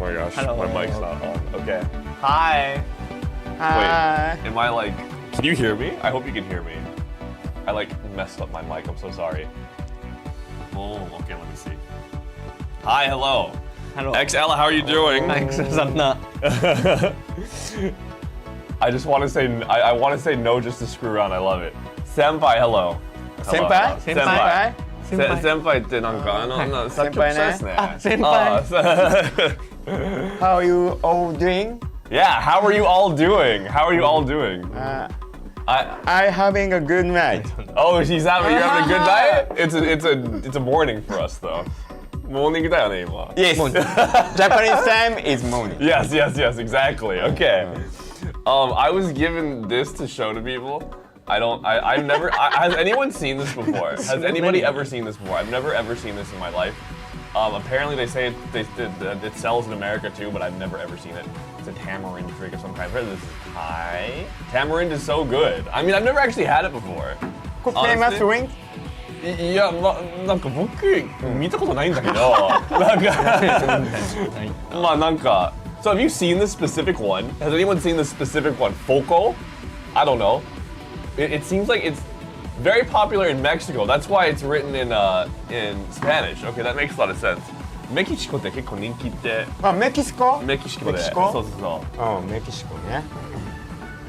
my gosh, Hello. my mic's not on. Okay. Hi. Hi. Wait, am I like, can you hear me? I hope you can hear me. I like messed up my mic, I'm so sorry. Oh, okay, let me see. Hi, hello. Hello. XL, how are you doing? XL I just want to say, I want to say no just to screw around, I love it. Senpai, hello. Hello. Senpai? Senpai. Senpai? Senpai ってなんか作曲者ですね。先輩。How are you all doing? Yeah, how are you all doing? How are you all doing? I having a good night. Oh, you're having a good night? It's a morning for us though. Morning だよね今。Yes. Japanese time is morning. Yes, exactly. Okay. I was given this to show to people. I've never. Has anyone seen this before? Has anybody ever seen this before? I've never ever seen this in my life. Apparently they say it sells in America too, but I've never ever seen it. It's a tamarind drink of some kind. I've heard this is Thai. Tamarind is so good. I mean, I've never actually had it before. Famous drink? いや、なんか僕見たことないんだけど、なんかまあなんか。So have you seen this specific one? Has anyone seen this specific one? Foco? I don't know. It seems like it's very popular in Mexico. That's why it's written in Spanish. Okay, that makes a lot of sense. メキシコって結構人気って。あ、メキシコ？メキシコで。メキシコ？そうそうそう。メキシコね。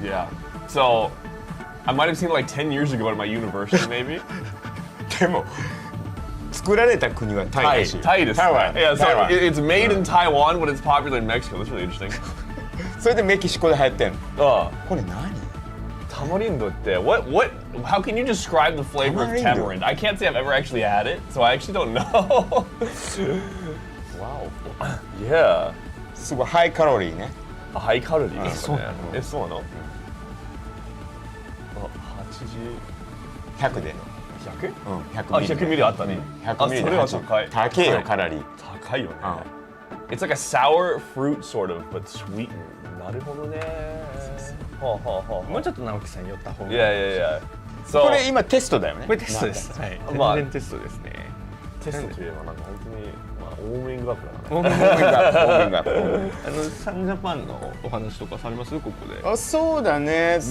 Yeah. So I might have seen it like 10 years ago at my university, maybe. でも作られた国はタイだし。タイです。Taiwan. Yeah, so it's made in Taiwan, but it's popular in Mexico. That's really interesting. それでメキシコで流行ってんの。これ何？Tamarindoって how can you describe the flavor of tamarind? I can't say I've ever actually had it, so I actually don't know. Wow. Yeah. すごいハイカロリーね。ハイカロリーですね。そうそうなの100で。100？ 100ミリあったね。100ミリそれは高い。高いよ、カロリー。高いよね。It's like a sour fruit sort of, but sweetened. なるほどね。もうちょっと直樹さん寄った方が。Yeah. これ今テストだよね。これテストです。はい。全然テストですね。テストといえばなんか本当にウォーミングアップだね。ウォーミングアップ。サンジャパンのお話とかされますここで。あ、そうだね。今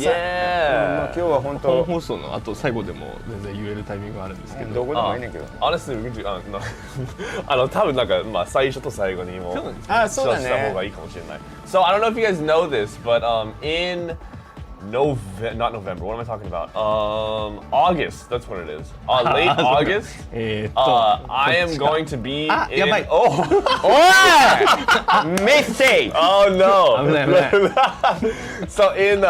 日は本当。本放送の後最後でも全然言えるタイミングがあるんですけど。どこでもいいねんけど。Honestly, 多分なんかまあ最初と最後にもそうだね。した方がいいかもしれない。So I don't know if you guys know this, but in not November. What am I talking about? August. That's what it is. Late August. I am going to be in. Mistake. Oh no. So in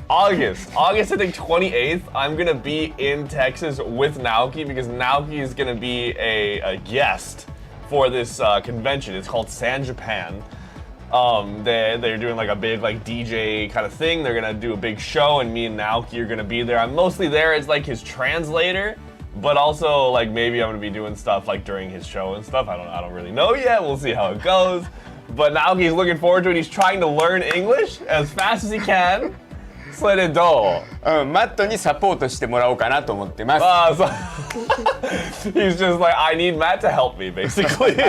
August I think 28th, I'm gonna be in Texas with Naoki because Naoki is gonna be a guest for this convention. It's called San Japan. They're doing like a big like DJ kind of thing. They're gonna do a big show, and me and Naoki are gonna be there. I'm mostly there as like his translator, but also like maybe I'm gonna be doing stuff like during his show and stuff. I don't really know yet. We'll see how it goes. But Naoki's looking forward to it. He's trying to learn English as fast as he can. それでどう？マットにサポートしてもらおうかなと思ってます。He's just like, I need Matt to help me, basically.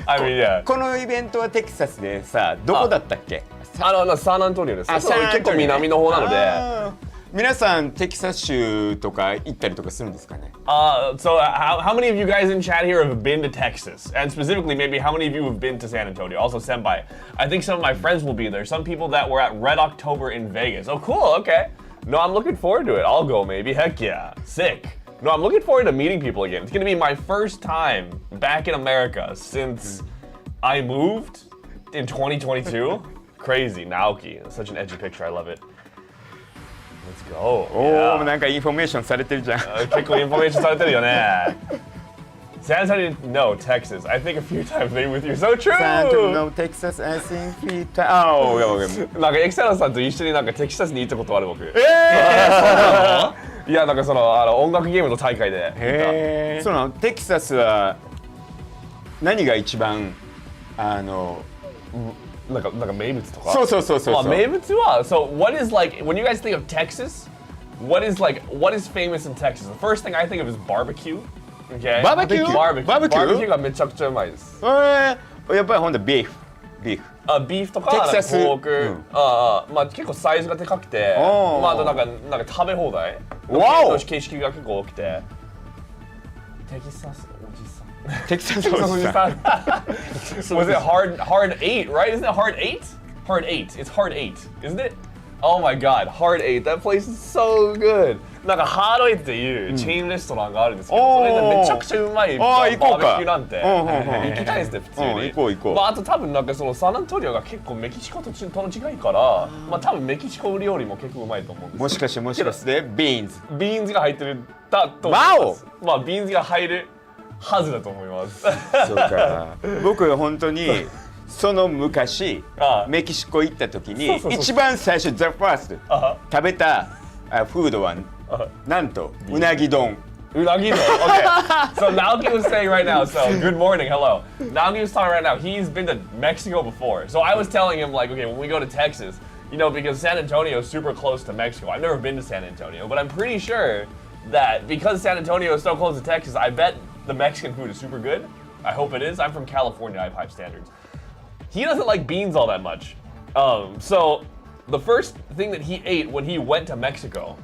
I mean, yeah. このイベントはテキサスでさ、どこだったっけ？サンアントニオです。結構南の方なので。皆さんテキサス州とか行ったりとかするんですかね？So how many of you guys in chat here have been to Texas? And specifically, maybe how many of you have been to San Antonio? Also, Senpai. I think some of my friends will be there. Some people that were at Red October in Vegas. Oh, cool. Okay. No, I'm looking forward to it. I'll go maybe. Heck yeah. Sick. No, I'm looking forward to meeting people again. It's gonna be my first time back in America since I moved in 2022. Crazy. Naoki. Such an edgy picture. I love it. Let's go. おお、なんかインフォメーションされてるじゃん。結構インフォメーションされてるよね。San Antonio, no, Texas. I think a few times maybe with you. So true. San Antonio, Texas, I think few times. なんかエクセラさんと一緒になんかテキサスに行ったことある僕。いやなんかその音楽ゲームの大会で。そうなの。テキサスは何が一番なんか名物とか。そう。名物は So what is like when you guys think of Texas? What is famous in Texas? The first thing I think of is barbecue. Okay. バーベキューバーベキュー。バーベキューバーベキューがめちゃくちゃうまいです。やっぱりほんとビーフビーフとかテキサスポーク、まあ結構サイズがでかくて、まああとなんか食べ放題の形式が結構多くて、テキサスおじさん。テキサスおじさん。Was it hard 8, right? Isn't it hard 8? Hard 8. It's hard 8, isn't it? Oh my god, hard 8. That place is so good. なんかハード 8 っていうチェーンレストランがあるんですけど、それでめちゃくちゃうまいバーベキューなんて行きたいですね普通に。行こう行こう。まああと多分なんかそのサンアントニオが結構メキシコとの違いから、まあ多分メキシコ料理も結構うまいと思うんですよ。もしかしてビーンズが入ってるだと思います。まあビーンズが入るはずだと思います。そうか。僕本当にその昔メキシコ行った時に一番最初ザ・ファースト食べたフードはなんとうなぎ丼。Unagi though. Okay. So Naoki was saying right now, so good morning, hello. Naoki was talking right now, he's been to Mexico before. So I was telling him like, okay, when we go to Texas, you know, because San Antonio is super close to Mexico. I've never been to San Antonio, but I'm pretty sure that because San Antonio is so close to Texas, I bet the Mexican food is super good. I hope it is. I'm from California, I have high standards. He doesn't like beans all that much. So the first thing that he ate when he went to Mexico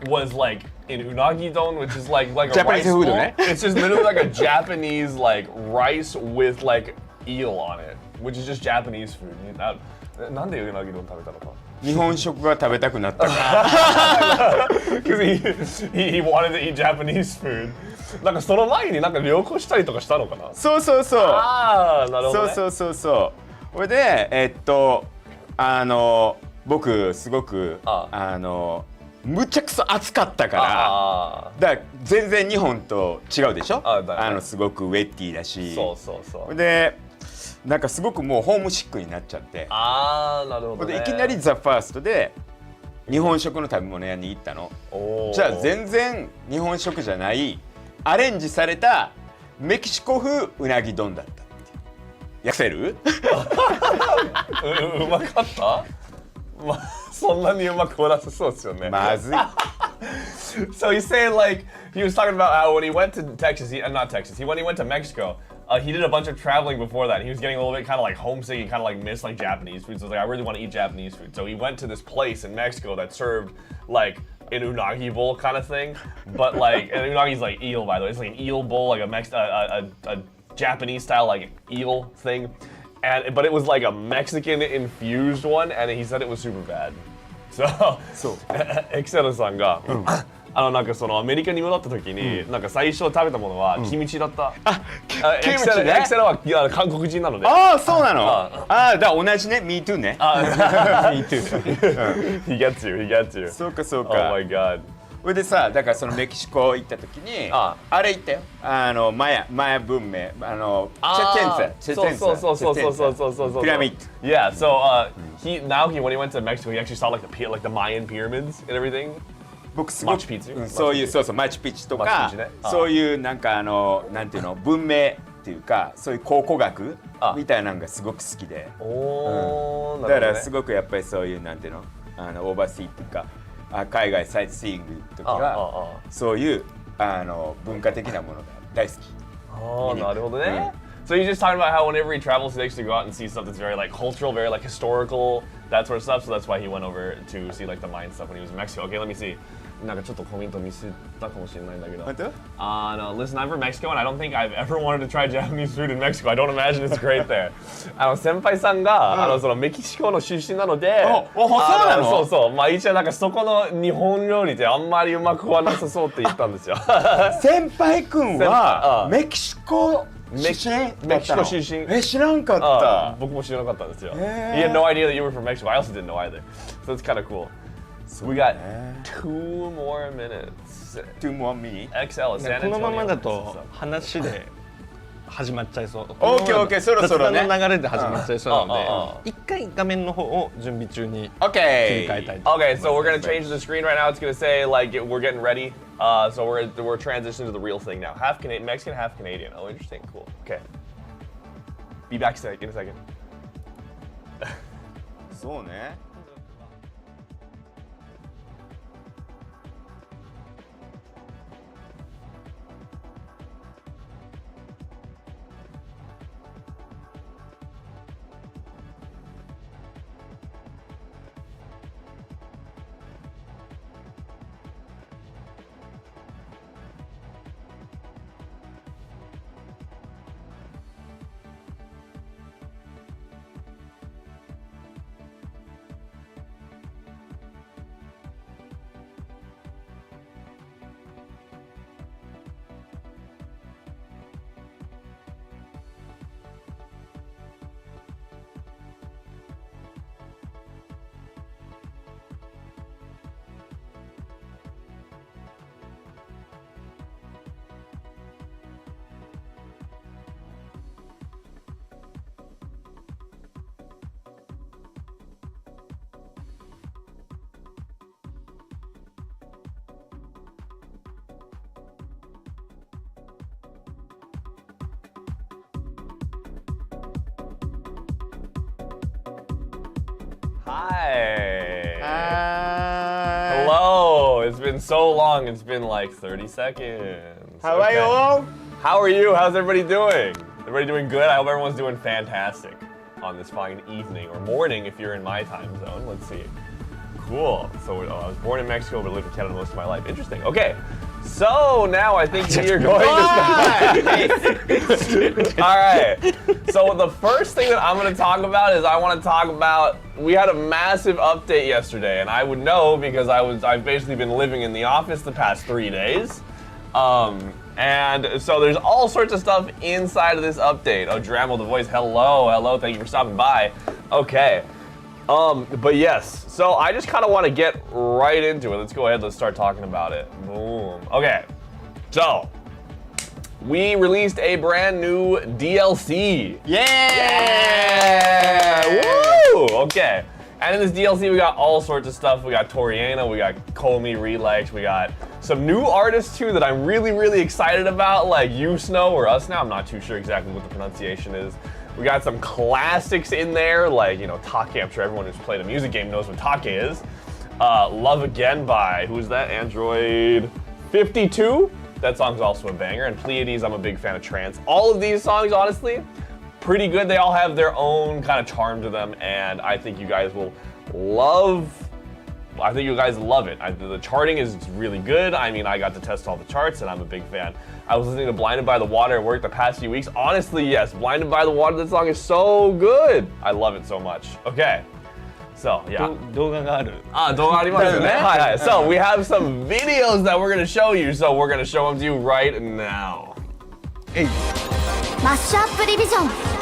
was like in unagi don, which is like a Japanese rice food, bowl. right? It's just literally like a Japanese like rice with like eel on it, which is just Japanese food. なんでunagi don 食べたのか。日本食が食べたくなったから。Because he wanted to eat Japanese food. なんかその前になんか旅行したりとかしたのかな。そうそうそう。ああ、なるほど、ね。そう。これで僕すごくむちゃくそ暑かったからだから全然日本と違うでしょ。すごくウェッティだし。そうでなんかすごくもうホームシックになっちゃって。なるほど、ね、でいきなりザ・ファーストで日本食の食べ物屋に行ったの。じゃあ全然日本食じゃないアレンジされたメキシコ風うなぎ丼だった。訳せる？うまかった？まあそんなにうまくはなさそうですよね。まずい。So he's saying like he was talking about how when he went to Texas, when he went to Mexico, he did a bunch of traveling before that. He was getting a little bit kind of like homesick and kind of like missed like Japanese food. So like I really want to eat Japanese food. So he went to this place in Mexico that served like an unagi bowl kind of thing, but like and unagi's like eel by the way. It's like an eel bowl, like a Japanese style like eel thing, but it was like a Mexican infused one, and he said it was super bad. Soエクセルさんが、なんかそのアメリカに戻った時に、なんか最初食べたものはキムチだった。キムチね。エクセルは韓国人なので。ああそうなの。だから同じね。Me too ね。Me too. He gets you. そうか。Oh my god. それでさ、だからそのメキシコ行った時に、あれ行ったよ。マヤ文明、チェチェンサ、ピラミッド。Yeah, so Naoki when he went to Mexico, he actually saw like the Mayan pyramids and everything. 僕すごくそういうマチュピチュとか、そういうなんかなんていうの文明っていうか、そういう考古学みたいなのがすごく好きで。だからすごくやっぱりそういうなんていうのオーバーシーっていうか。海外サイトシーイングの時はそういう文化的なものが大好き。なるほどね。So he's just talking about how whenever he travels, he likes to go out and see stuff that's very like cultural, very like historical, that sort of stuff. So that's why he went over to see like the Mayan stuff when he was in Mexico. Okay, let me see. なんかちょっとコメント見せたかもしれないんだけど。No, listen, I'm from Mexico and I don't think I've ever wanted to try Japanese food in Mexico. I don't imagine it's great there. 先輩さんがそのメキシコの出身なので、そうなの？そう。まあ一応なんかそこの日本料理ってあんまりうまくはなさそうって言ったんですよ。先輩くんはメキシコメキシコ出身。知らんかった。僕も知らなかったんですよ。He had no idea that you were from Mexico. I also didn't know either. So it's kind of cool. We got 2 more minutes. 2 more minutes? XL is San Antonio. このままだと話で始まっちゃいそう。オッケーそろそろね。雑談の流れで始まっちゃいそうなので、一回画面の方を準備中に切り替えたいと思います。Okay, so we're gonna change the screen right now. It's gonna say like we're getting ready. So we're transitioning to the real thing now. Half Canadian, Mexican, half Canadian. Oh, interesting. Cool. Okay. Be back in a second. そうね。Hi. Hi. Hello. It's been so long. It's been like 30 seconds. How are you all? How are you? How's everybody doing? Everybody doing good? I hope everyone's doing fantastic on this fine evening or morning if you're in my time zone. Let's see. Cool. So I was born in Mexico but lived in Canada most of my life. Interesting. Okay. So now I think we are going to All right. So the first thing that I'm going to talk about is I want to talk about, we had a massive update yesterday, and I would know because I've basically been living in the office the past 3 days. And so there's all sorts of stuff inside of this update. Oh, Dremel the voice, hello, thank you for stopping by. Okay. But yes, so I just kind of want to get right into it. Let's go ahead, let's start talking about it. Boom. Okay, so we released a brand new DLC. Yeah! Woo! Okay, and in this DLC we got all sorts of stuff. We got Toriana, we got Komi, Relax, we got some new artists too that I'm really excited about, like You Snow or Us Now. I'm not too sure exactly what the pronunciation is. We got some classics in there, like, you know, Take. I'm sure everyone who's played a music game knows what Take is. Love Again by, who's that? Android 52? That song's also a banger. And Pleiades, I'm a big fan of trance. All of these songs, honestly, pretty good. They all have their own kind of charm to them, and I think you guys will love it. The charting is really good. I mean, I got to test all the charts, and I'm a big fan. I was listening to Blinded by the Water at work the past few weeks. Honestly, yes, Blinded by the Water, that song is so good. I love it so much. Okay, so yeah. 動画がある。動画ありますよね。はいはい。So we have some videos that we're going to show you, so we're going to show them to you right now. Hey. マッシュアップディビジョン。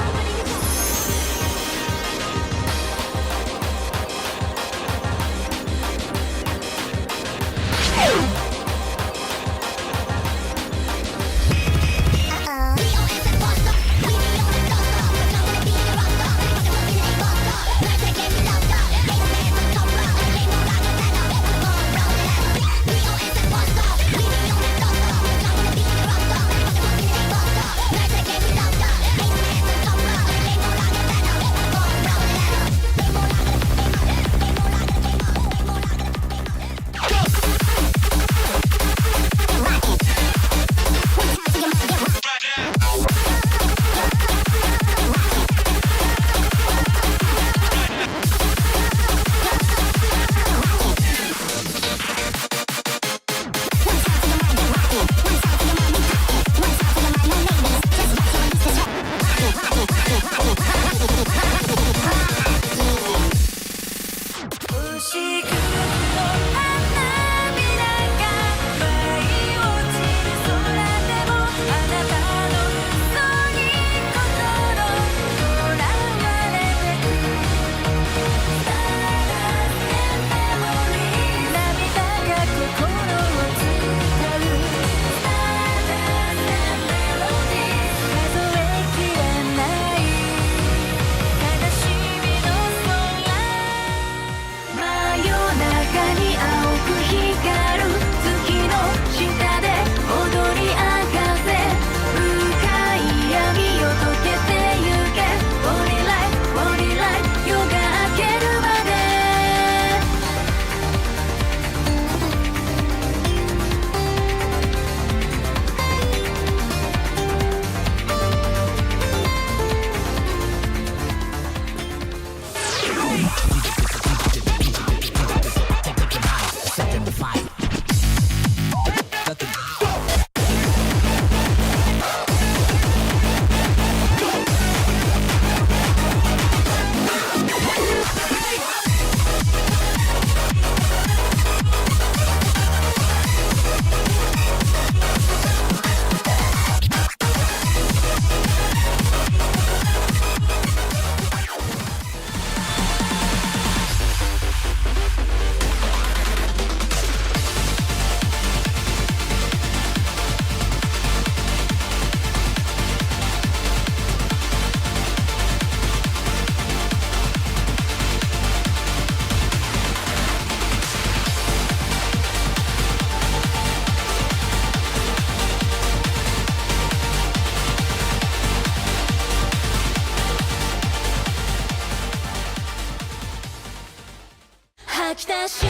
出した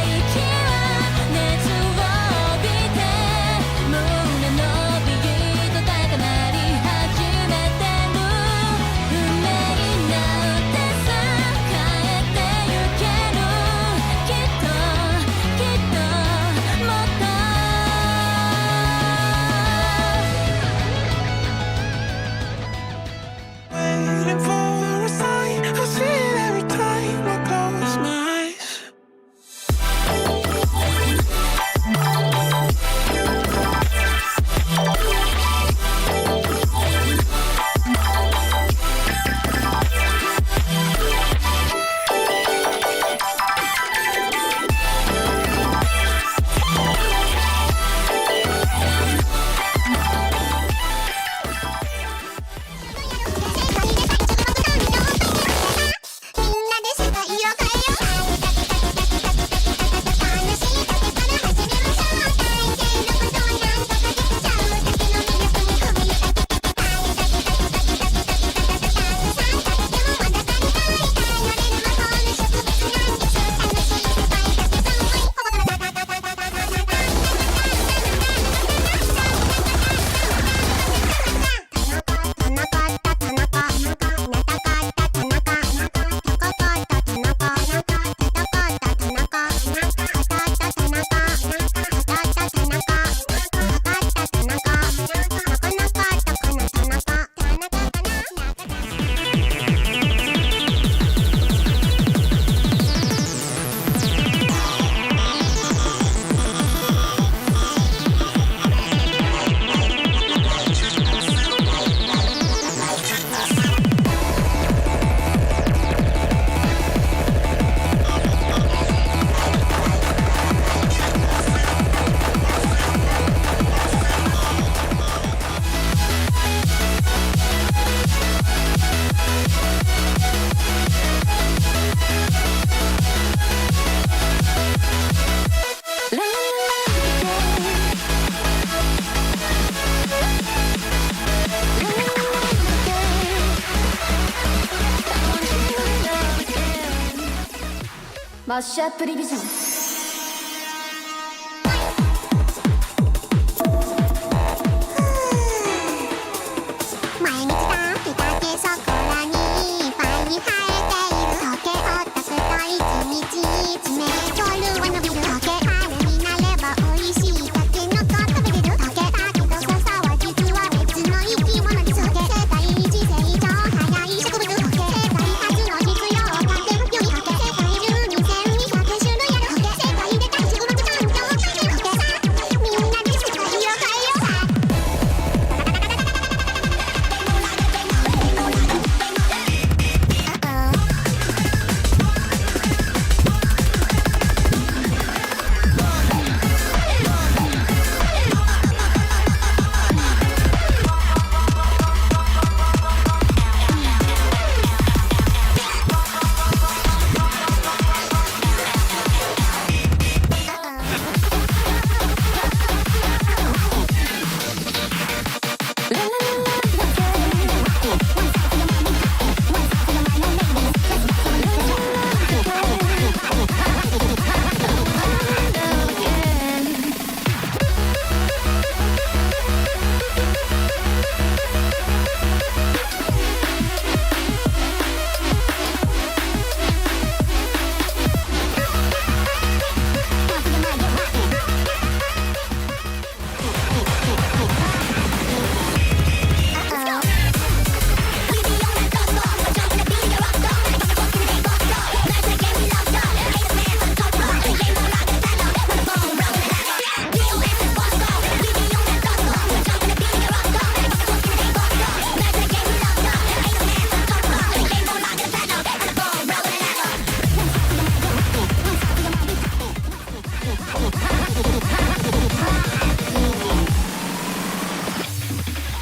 息は熱を帯びて胸のビート高鳴り始めてる運命なんてさ変えてゆけるきっともっとWaiting for a sign, I see it every time I close my eyes. Mashup Division.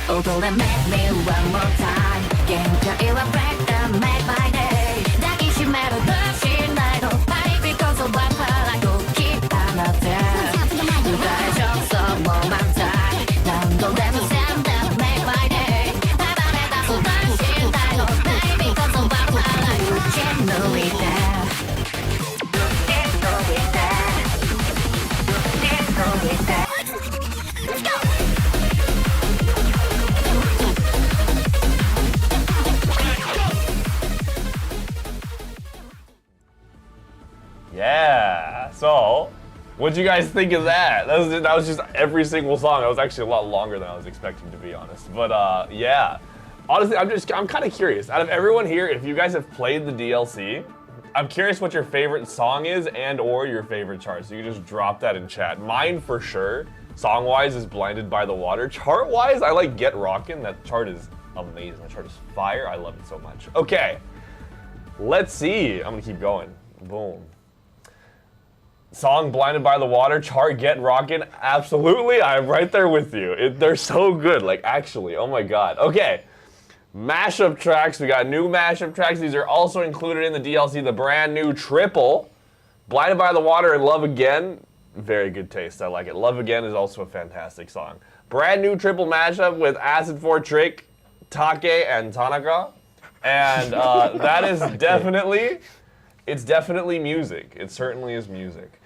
踊れ Make me one more time 限界は break the make my day 抱きしめるしないの Party because of one part 時放て大丈夫そうも満載何度でも send them make my day ただね出すしないの Party because of one part 打ち抜いて So, what'd you guys think of that? That was just every single song. That was actually a lot longer than I was expecting, to be honest. But yeah, honestly, I'm kind of curious. Out of everyone here, if you guys have played the DLC, I'm curious what your favorite song is and/or your favorite chart. So you can just drop that in chat. Mine for sure, song-wise, is Blinded by the Water. Chart-wise, I like Get Rockin'. That chart is amazing. That chart is fire. I love it so much. Okay, let's see. I'm gonna keep going. Boom. Song Blinded by the Water, chart Get Rockin'. Absolutely, I'm right there with you. They're so good, like actually, oh my god. Okay, Mashup Tracks, we got new Mashup Tracks. These are also included in the DLC, the brand new triple. Blinded by the Water and Love Again, very good taste, I like it. Love Again is also a fantastic song. Brand new triple mashup with Acid 4 Trick, Take, and Tanaka. And that is definitely, it's definitely music. It certainly is music.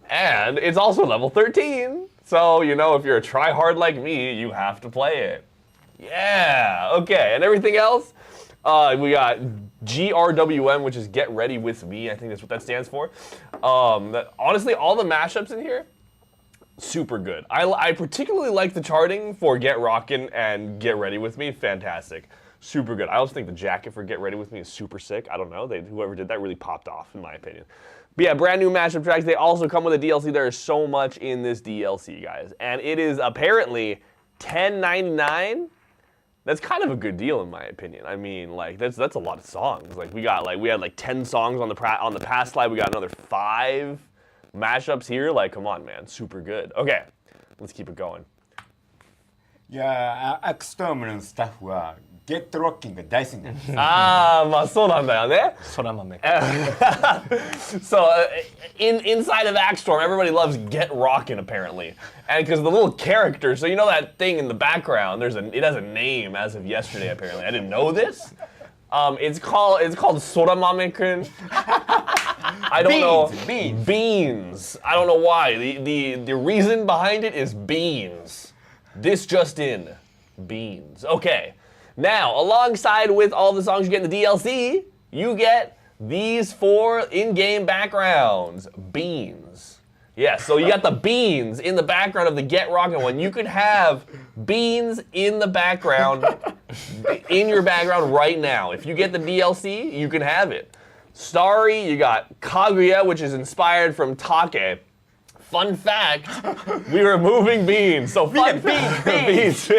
And it's also level 13. So, you know, if you're a tryhard like me, you have to play it. Yeah, okay, and everything else? We got GRWM, which is Get Ready With Me. I think that's what that stands for. Honestly, all the mashups in here, super good. I particularly like the charting for Get Rockin' and Get Ready With Me. Fantastic. Super good. I also think the jacket for Get Ready With Me is super sick. I don't know. Whoever did that really popped off, in my opinion. But yeah, brand new Mashup Tracks. They also come with a DLC. There is so much in this DLC, guys. And it is apparently $10.99. That's kind of a good deal in my opinion. I mean, like that's a lot of songs. Like we had like 10 songs on the past slide. We got another 5 mashups here. Like, come on, man, super good. Okay, let's keep it going. いや、AXTORM のスタッフは Get Rocking が大好きなんです。ああ、まあそうなんだよね。空豆。So inside of AXTORM, everybody loves Get Rockin' apparently, and because the little character, so you know that thing in the background, it has a name as of yesterday apparently. I didn't know this. It's called Soramame-kun. I don't know. Beans. I don't know why. The reason behind it is beans. This just in, beans. Okay. Now, alongside with all the songs you get in the DLC, you get these 4 in-game backgrounds. Beans. Yeah, so you got the beans in the background of the Get Rockin' one. You could have beans in the background, in your background right now. If you get the DLC, you can have it. Starry, you got Kaguya, which is inspired from Take. Fun fact, we were moving beans. So fun beans.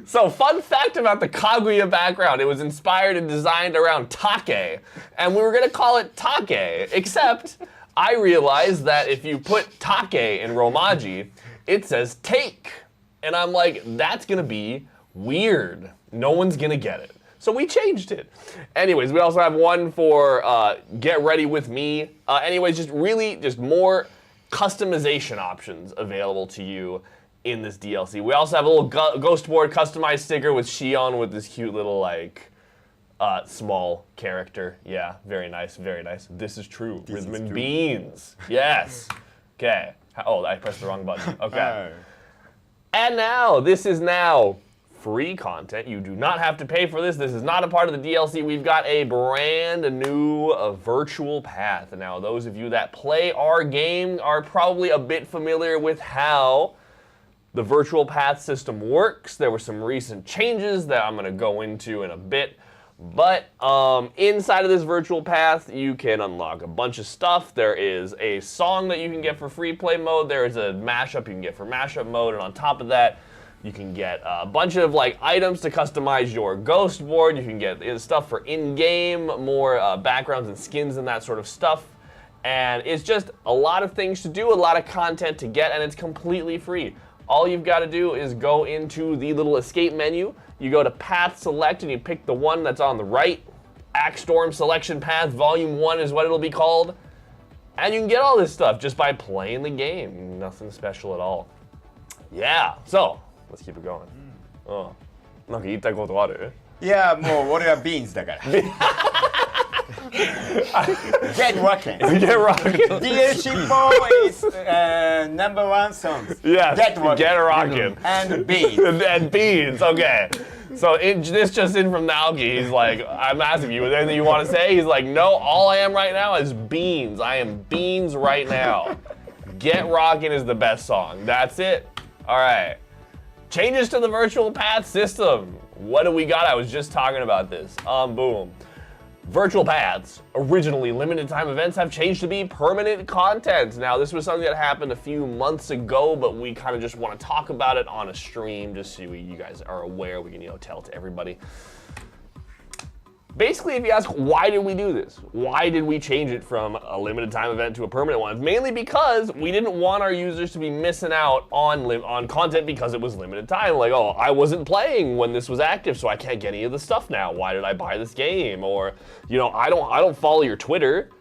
So fun fact about the Kaguya background, it was inspired and designed around Take, and we were gonna call it Take, except I realized that if you put Take in Romaji, it says take. And I'm like, that's gonna be weird. No one's gonna get it. So we changed it. Anyways, we also have one for Get Ready With Me. Anyways, just more customization options available to you in this DLC. We also have a little ghost board customized sticker with Shion with this cute little like small character. Yeah, very nice, very nice. This is true. Rhythm and Beans. Yes. Okay. Oh, I pressed the wrong button. Okay. And now, this is now free content. You do not have to pay for this. This is not a part of the DLC. We've got a brand new virtual path. Now, those of you that play our game are probably a bit familiar with how the virtual path system works. There were some recent changes that I'm going to go into in a bit. But inside of this virtual path, you can unlock a bunch of stuff. There is a song that you can get for free play mode. There is a mashup you can get for mashup mode. And on top of that, you can get a bunch of like items to customize your ghost board. You can get stuff for in-game, more backgrounds and skins and that sort of stuff. And it's just a lot of things to do, a lot of content to get, and it's completely free. All you've got to do is go into the little escape menu. You go to Path Select and you pick the one that's on the right. AXTORM Selection Path Vol.1 is what it'll be called. And you can get all this stuff just by playing the game. Nothing special at all. Yeah, so let's keep it going. なんか言いたいことある？いや、もう俺はビーンズだから。Get Rockin'. Get Rockin'. DLC4 is #1 songs. Yes, Get Rockin'. Get Rockin'. And Beans. And Beans, okay. So this just in from Naoki. He's like, I'm asking you, is there anything you want to say? He's like, no, all I am right now is beans. I am beans right now. Get Rockin' is the best song. That's it. All right. Changes to the virtual path system. What do we got? I was just talking about this. Boom. Virtual paths, originally limited time events, have changed to be permanent content. Now, this was something that happened a few months ago, but we kind of just want to talk about it on a stream just so you guys are aware. We can, tell it to everybody. Basically, if you ask, why did we do this? Why did we change it from a limited time event to a permanent one? It's mainly because we didn't want our users to be missing out on content because it was limited time. Like, oh, I wasn't playing when this was active, so I can't get any of the stuff now. Why did I buy this game? Or, I don't follow your Twitter.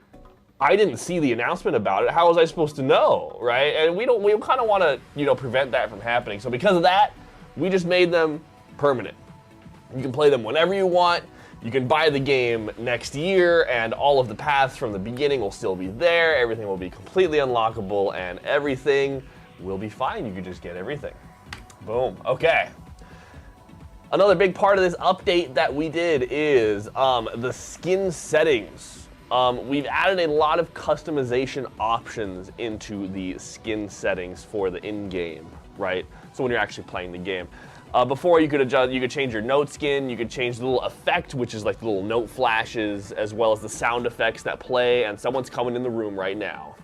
I didn't see the announcement about it. How was I supposed to know, right? And we kind of want to, prevent that from happening. So because of that, we just made them permanent. You can play them whenever you want. You can buy the game next year, and all of the paths from the beginning will still be there. Everything will be completely unlockable, and everything will be fine. You can just get everything. Boom. Okay. Another big part of this update that we did is the skin settings. We've added a lot of customization options into the skin settings for the in-game, right? So when you're actually playing the game. Before you could change your note skin, you could change the little effect, which is like the little note flashes, as well as the sound effects that play, and someone's coming in the room right now.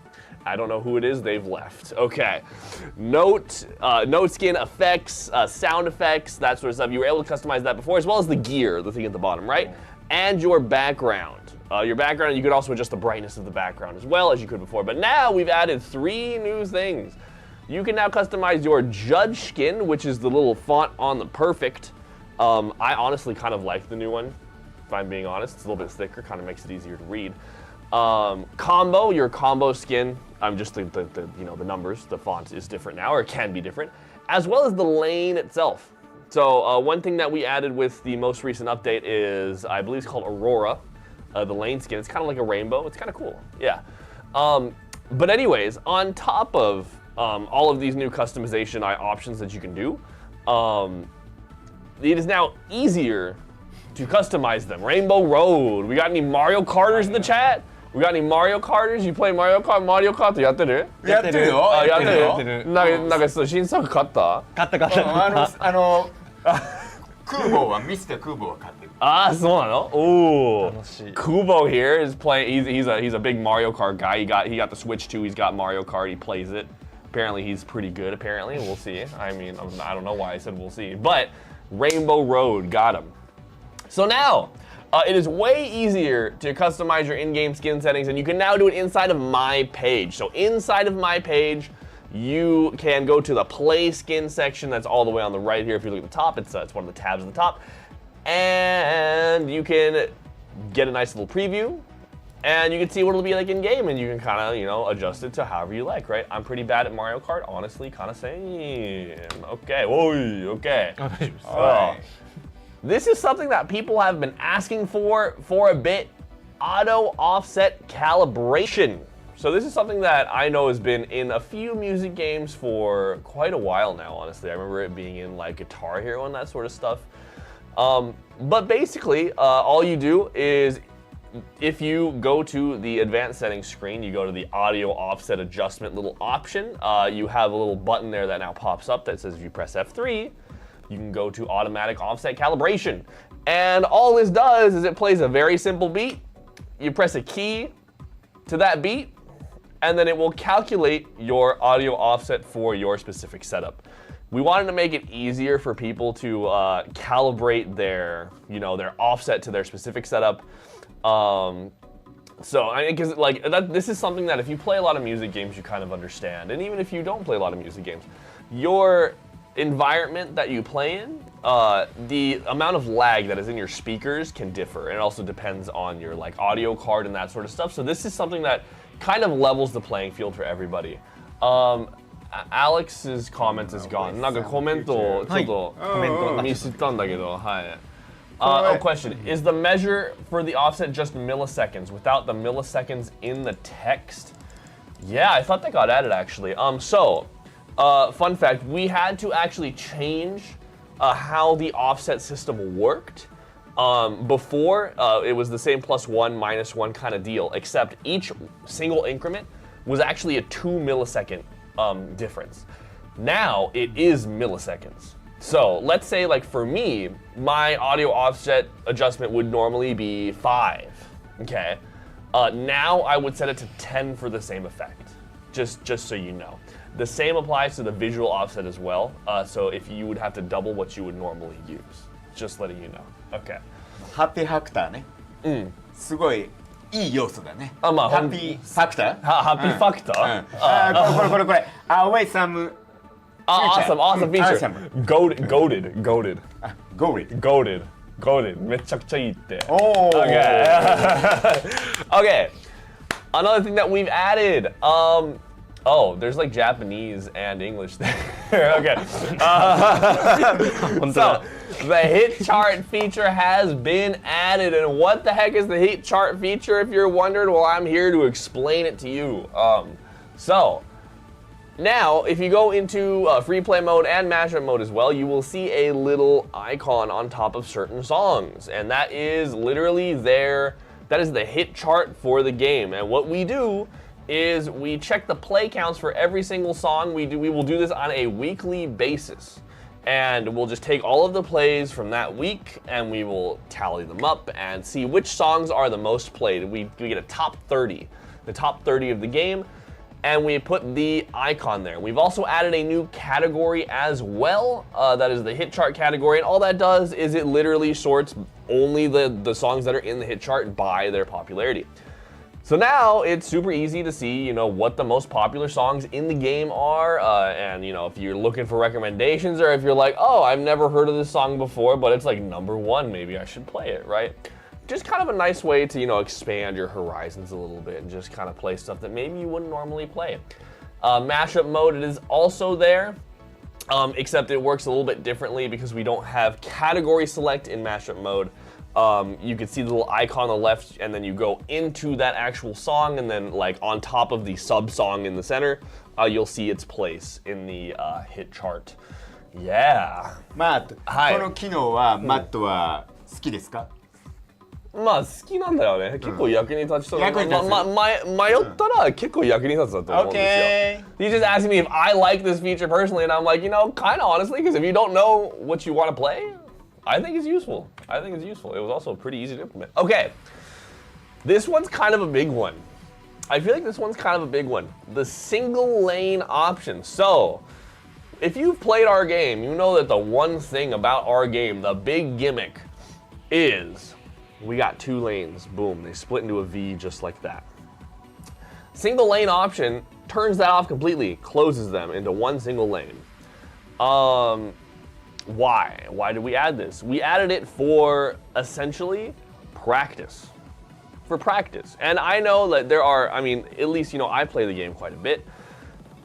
I don't know who it is, they've left. Okay. Note skin effects, sound effects, that sort of stuff. You were able to customize that before, as well as the gear, the thing at the bottom, right? And your background. You could also adjust the brightness of the background as well as you could before. But now we've added 3 new things. You can now customize your judge skin, which is the little font on the perfect. I honestly kind of like the new one, if I'm being honest. It's a little bit thicker, kind of makes it easier to read. Combo, your combo skin, just the numbers, the font is different now, or it can be different, as well as the lane itself. So one thing that we added with the most recent update is, I believe it's called Aurora, the lane skin. It's kind of like a rainbow. It's kind of cool, yeah. But anyways, on top of all of these new customization options that you can do, it is now easier to customize them. Rainbow Road. We got any Mario Karters in the chat? We got any Mario Karters? You play Mario Kart? Mario Kart やってる？やってるよ。やってる。なんかそう新作買った？買った。Kubo はミスターKuboは買ってる。あ、そうなの？Ooh. Kubo here is playing. He's a big Mario Kart guy. He got the Switch too. He's got Mario Kart. He plays it. Apparently he's pretty good. Apparently, we'll see. I mean, I don't know why I said we'll see, but Rainbow Road got him. So now, it is way easier to customize your in-game skin settings, and you can now do it inside of My Page. So inside of My Page, you can go to the Play Skin section. That's all the way on the right here. If you look at the top, it's one of the tabs at the top, and you can get a nice little preview. And you can see what it'll be like in game, and you can kind of, adjust it to however you like, right? I'm pretty bad at Mario Kart, honestly, kind of same. Okay, whoa, okay. This is something that people have been asking for a bit, auto offset calibration. So this is something that I know has been in a few music games for quite a while now, honestly. I remember it being in like Guitar Hero and that sort of stuff. But basically, all you do is, if you go to the advanced settings screen, you go to the audio offset adjustment little option. You have a little button there that now pops up that says if you press F3, you can go to automatic offset calibration. And all this does is it plays a very simple beat. You press a key to that beat, and then it will calculate your audio offset for your specific setup. We wanted to make it easier for people to calibrate their offset to their specific setup. So I think this is something that if you play a lot of music games, you kind of understand. And even if you don't play a lot of music games, your environment that you play in, the amount of lag that is in your speakers can differ. And it also depends on your audio card and that sort of stuff. So this is something that kind of levels the playing field for everybody. Alex's comment is gone. なんかコメントをちょっと見せたんだけど、はい。Question. Is the measure for the offset just milliseconds without the milliseconds in the text? Yeah, I thought that got added actually. Fun fact, we had to actually change how the offset system worked. Before, it was the same +1, -1 kind of deal, except each single increment was actually a 2 millisecond difference. Now it is milliseconds. So let's say, like for me, my audio offset adjustment would normally be 5. Okay. Now I would set it to 10 for the same effect. Just so you know. The same applies to the visual offset as well. So if you would have to double what you would normally use. Just letting you know. Okay. ハッピーファクターね。すごいいい要素だね。まあハッピーファクター？ハッピーファクター？これ。Always some awesome feature. Awesome. Goated. Goated. めちゃくちゃいいって。Okay. Okay. Another thing that we've added. Oh, there's like Japanese and English there. Okay. So the hit chart feature has been added, and what the heck is the hit chart feature? If you're wondering, well, I'm here to explain it to you. So now, if you go into free play mode and mashup mode as well, you will see a little icon on top of certain songs, and that is literally there. That is the hit chart for the game, and what we do is we check the play counts for every single song. We will do this on a weekly basis, and we'll just take all of the plays from that week and we will tally them up and see which songs are the most played. We get a top 30, the top 30 of the game, and we put the icon there. We've also added a new category as well. That is the hit chart category, and all that does is it literally sorts only the songs that are in the hit chart by their popularity. So now it's super easy to see, you know, what the most popular songs in the game are, and you know, if you're looking for recommendations, or if you're like, oh, I've never heard of this song before, but it's like #1, maybe I should play it, right? Just kind of a nice way to, you know, expand your horizons a little bit and just kind of play stuff that maybe you wouldn't normally play. Mashup mode, it is also there, except it works a little bit differently because we don't have category select in mashup mode. You can see the little icon on the left, and then you go into that actual song, and then like on top of the sub song in the center, you'll see its place in the hit chart. Yeah. まあ、はい。この機能はマットは好きですか？まあ好きなんだよね。結構役に立ちそう。迷ったら結構役に立つだと思うんですよ。He just asked me if I like this feature personally, and I'm like, you know, kind of honestly, because if you don't know what you want to play, I think it's useful. It was also pretty easy to implement. Okay, this one's kind of a big one. I feel like this one's kind of a big one. The single lane option. So, if you've played our game, you know that the one thing about our game, the big gimmick, is we got 2 lanes. Boom, they split into a V just like that. Single lane option turns that off completely, closes them into one single lane. Why? Why did we add this? We added it for essentially practice. For practice. And I know that there are, I mean, at least, you know, I play the game quite a bit.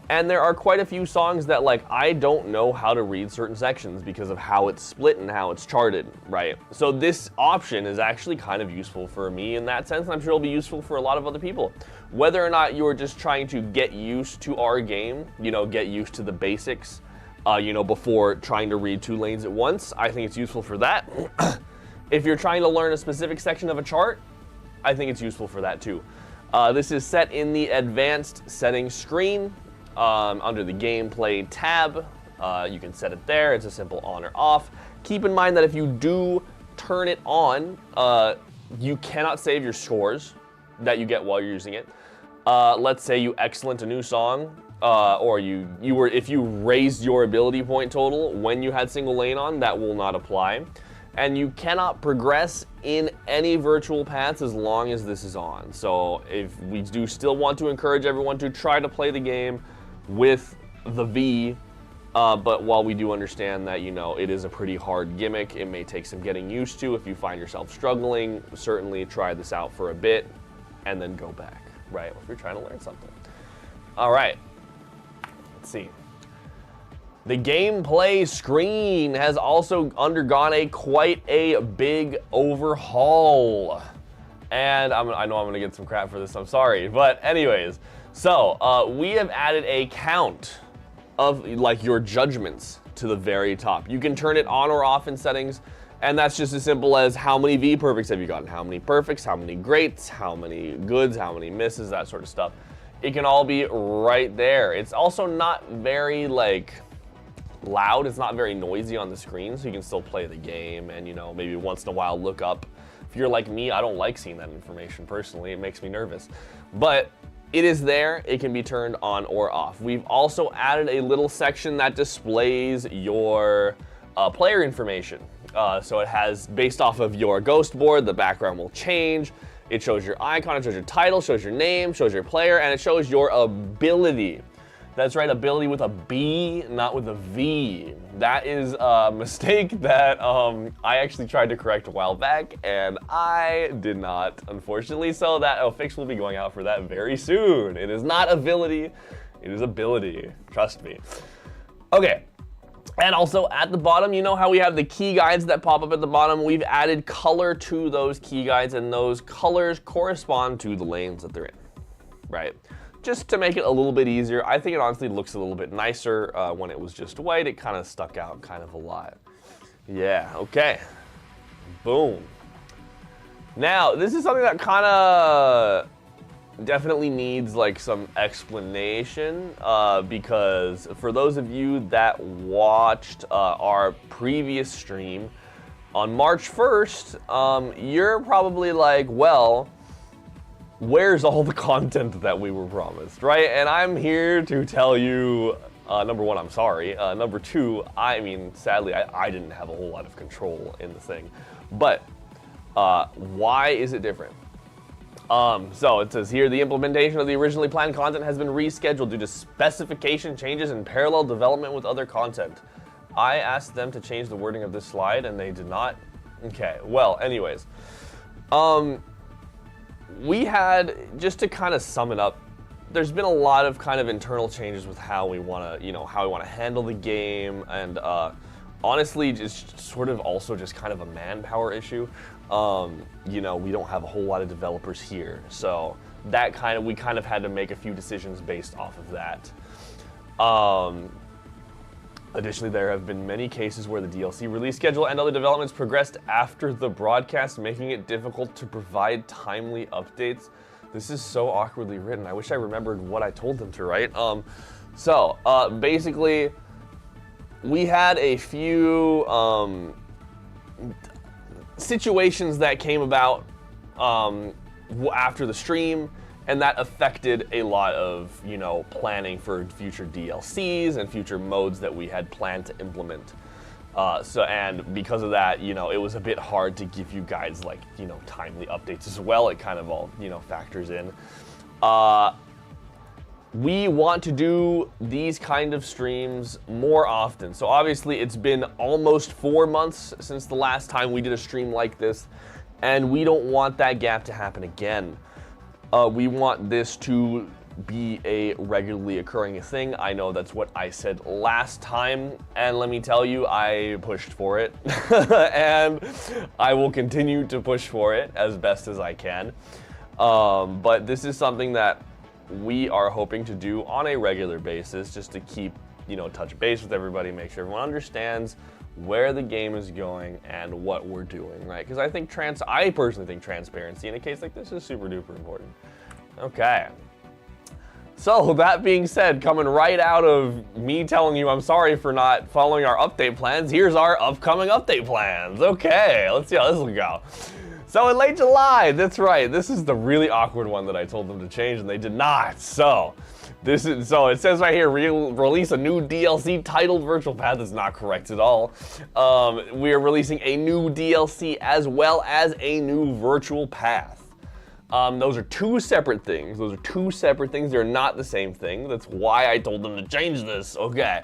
And there are quite a few songs that, like, I don't know how to read certain sections because of how it's split and how it's charted, right? So this option is actually kind of useful for me in that sense, and I'm sure it'll be useful for a lot of other people. Whether or not you're just trying to get used to our game, you know, get used to the basics, you know, before trying to read 2 lanes at once, I think it's useful for that. If you're trying to learn a specific section of a chart, I think it's useful for that too. This is set in the advanced settings screen under the gameplay tab. You can set it there. It's a simple on or off. Keep in mind that if you do turn it on, you cannot save your scores that you get while you're using it. Let's say you excellent a new song, or if you raised your ability point total when you had single lane on, that will not apply. And you cannot progress in any virtual paths as long as this is on. So if we do still want to encourage everyone to try to play the game with the V, but while we do understand that, you know, it is a pretty hard gimmick, it may take some getting used to. If you find yourself struggling, certainly try this out for a bit and then go back, right? If you're trying to learn something. All right, let's see. The gameplay screen has also undergone quite a big overhaul. And I know I'm gonna get some crap for this, I'm sorry. But anyways, so we have added a count of like your judgments to the very top. You can turn it on or off in settings, and that's just as simple as how many V perfects have you gotten, how many perfects, how many greats, how many goods, how many misses, that sort of stuff. It can all be right there. It's also not very like loud. It's not very noisy on the screen, so you can still play the game and, you know, maybe once in a while look up. If you're like me, I don't like seeing that information personally. It makes me nervous. But it is there. It can be turned on or off. We've also added a little section that displays your player information. So it has, based off of your ghost board, the background will change. It shows your icon, it shows your title, shows your name, shows your player, and it shows your ability. That's right, ability with a B, not with a V. That is a mistake that I actually tried to correct a while back, and I did not, unfortunately. So that fix will be going out for that very soon. It is not ability, it is ability. Trust me. Okay. And also at the bottom, you know how we have the key guides that pop up at the bottom? We've added color to those key guides, and those colors correspond to the lanes that they're in, right? Just to make it a little bit easier. I think it honestly looks a little bit nicer. When it was just white, it kind of stuck out kind of a lot. Yeah, okay. Boom. Now, this is something that kind of definitely needs like some explanation, because for those of you that watched our previous stream on March 1st, you're probably like, well, where's all the content that we were promised, right? And I'm here to tell you, number one, I'm sorry. Number two, I mean, sadly, I didn't have a whole lot of control in the thing. But why is it different? So it says here, the implementation of the originally planned content has been rescheduled due to specification changes and parallel development with other content. I asked them to change the wording of this slide and they did not. Okay, well, anyways. We had, just to kind of sum it up, there's been a lot of kind of internal changes with how we want to, you know, how we want to handle the game, and honestly, just sort of also just kind of a manpower issue. You know, we don't have a whole lot of developers here, so that we kind of had to make a few decisions based off of that. Additionally, there have been many cases where the DLC release schedule and other developments progressed after the broadcast, making it difficult to provide timely updates. This is so awkwardly written. I wish I remembered what I told them to write. Basically, we had a few situations that came about after the stream, and that affected a lot of, you know, planning for future DLCs and future modes that we had planned to implement. And because of that, you know, it was a bit hard to give you guys, like, you know, timely updates as well. It kind of all, you know, factors in. We want to do these kind of streams more often. So obviously it's been almost 4 months since the last time we did a stream like this, and we don't want that gap to happen again. We want this to be a regularly occurring thing. I know that's what I said last time, and let me tell you, I pushed for it. And I will continue to push for it as best as I can. But this is something that we are hoping to do on a regular basis, just to keep, you know, touch base with everybody, make sure everyone understands where the game is going and what we're doing, right? Because I think I personally think transparency in a case like this is super duper important. Okay. So that being said, coming right out of me telling you I'm sorry for not following our update plans, here's our upcoming update plans. Okay, let's see how this will go. So in late July, that's right, this is the really awkward one that I told them to change and they did not. So it says right here, release a new DLC titled Virtual Path. Is not correct at all. We are releasing a new DLC as well as a new Virtual Path. Those are two separate things. They're not the same thing. That's why I told them to change this. Okay.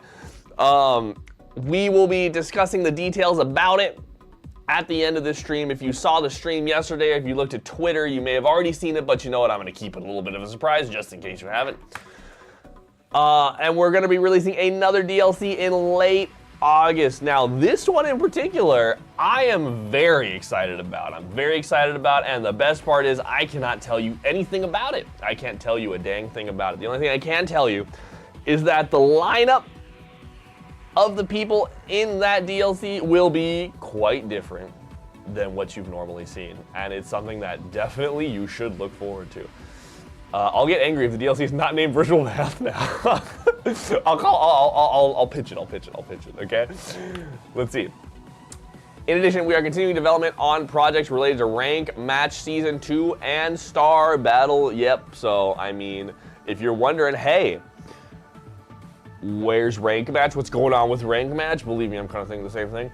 We will be discussing the details about it at the end of this stream. If you saw the stream yesterday, if you looked at Twitter, you may have already seen it, but you know what? I'm going to keep it a little bit of a surprise just in case you haven't. And we're going to be releasing another DLC in late August. Now, this one in particular, I am very excited about. And the best part is I cannot tell you anything about it. I can't tell you a dang thing about it. The only thing I can tell you is that the lineup of the people in that DLC will be quite different than what you've normally seen, and it's something that definitely you should look forward to. I'll get angry if the DLC is not named Virtual Path now. I'll pitch it, okay? Let's see. In addition, we are continuing development on projects related to Rank, Match Season 2, and Star Battle. Yep, so I mean, if you're wondering, hey, where's Rank Match? What's going on with Rank Match? Believe me, I'm kind of thinking the same thing.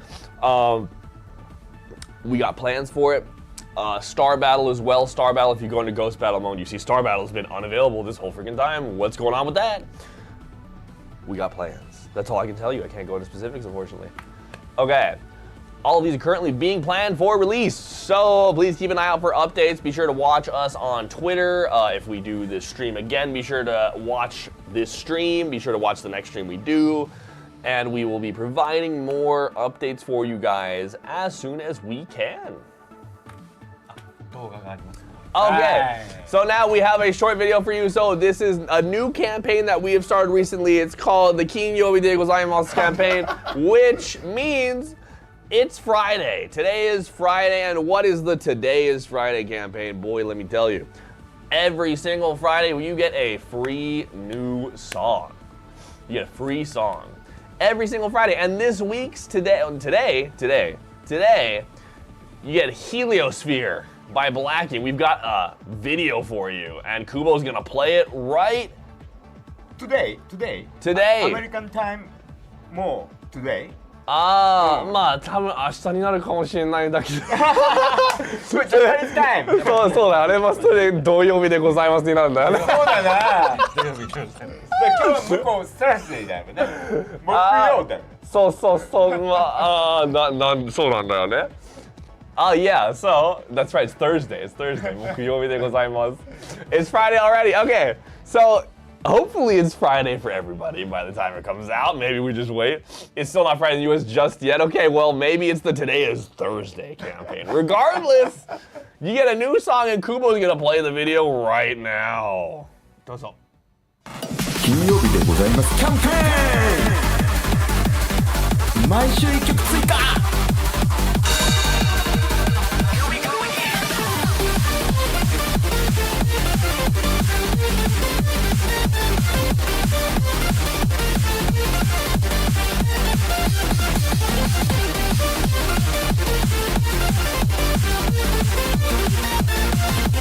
We got plans for it. Star Battle as well. Star Battle, if you go into Ghost Battle mode, you see Star Battle has been unavailable this whole freaking time. What's going on with that? We got plans. That's all I can tell you. I can't go into specifics, unfortunately. Okay. All of these are currently being planned for release, so please keep an eye out for updates. Be sure to watch us on Twitter. If we do this stream again, be sure to watch this stream. Be sure to watch the next stream we do. And we will be providing more updates for you guys as soon as we can. Okay, so now we have a short video for you. So this is a new campaign that we have started recently. It's called the Kinyobi de Gozaimasu campaign, which means it's Friday. Today is Friday, and what is the Today is Friday campaign? Boy, let me tell you. Every single Friday, you get a free new song. You get a free song. Every single Friday, and this week's today, you get Heliosphere by Blackie. We've got a video for you, and Kubo's gonna play it right today. American time, more today. まあ多分明日になるかもしれないんだけど。Japanese time. そうだ、あれはそれ土曜日でございますになるんだよね。そうだな。土曜日今日は向こうスラスデーだよね。木曜だよ。そう、まあそうなんだよね。Yeah, so that's right. It's Thursday.木曜日でございます。It's Friday already. Okay, so hopefully it's Friday for everybody by the time it comes out. Maybe we just wait. It's still not Friday in the US just yet. Okay, well, maybe it's the Today is Thursday campaign. Regardless, you get a new song and Kubo's gonna play the video right now. どうぞ。金曜日でございますキャンペーン。毎週1曲追加。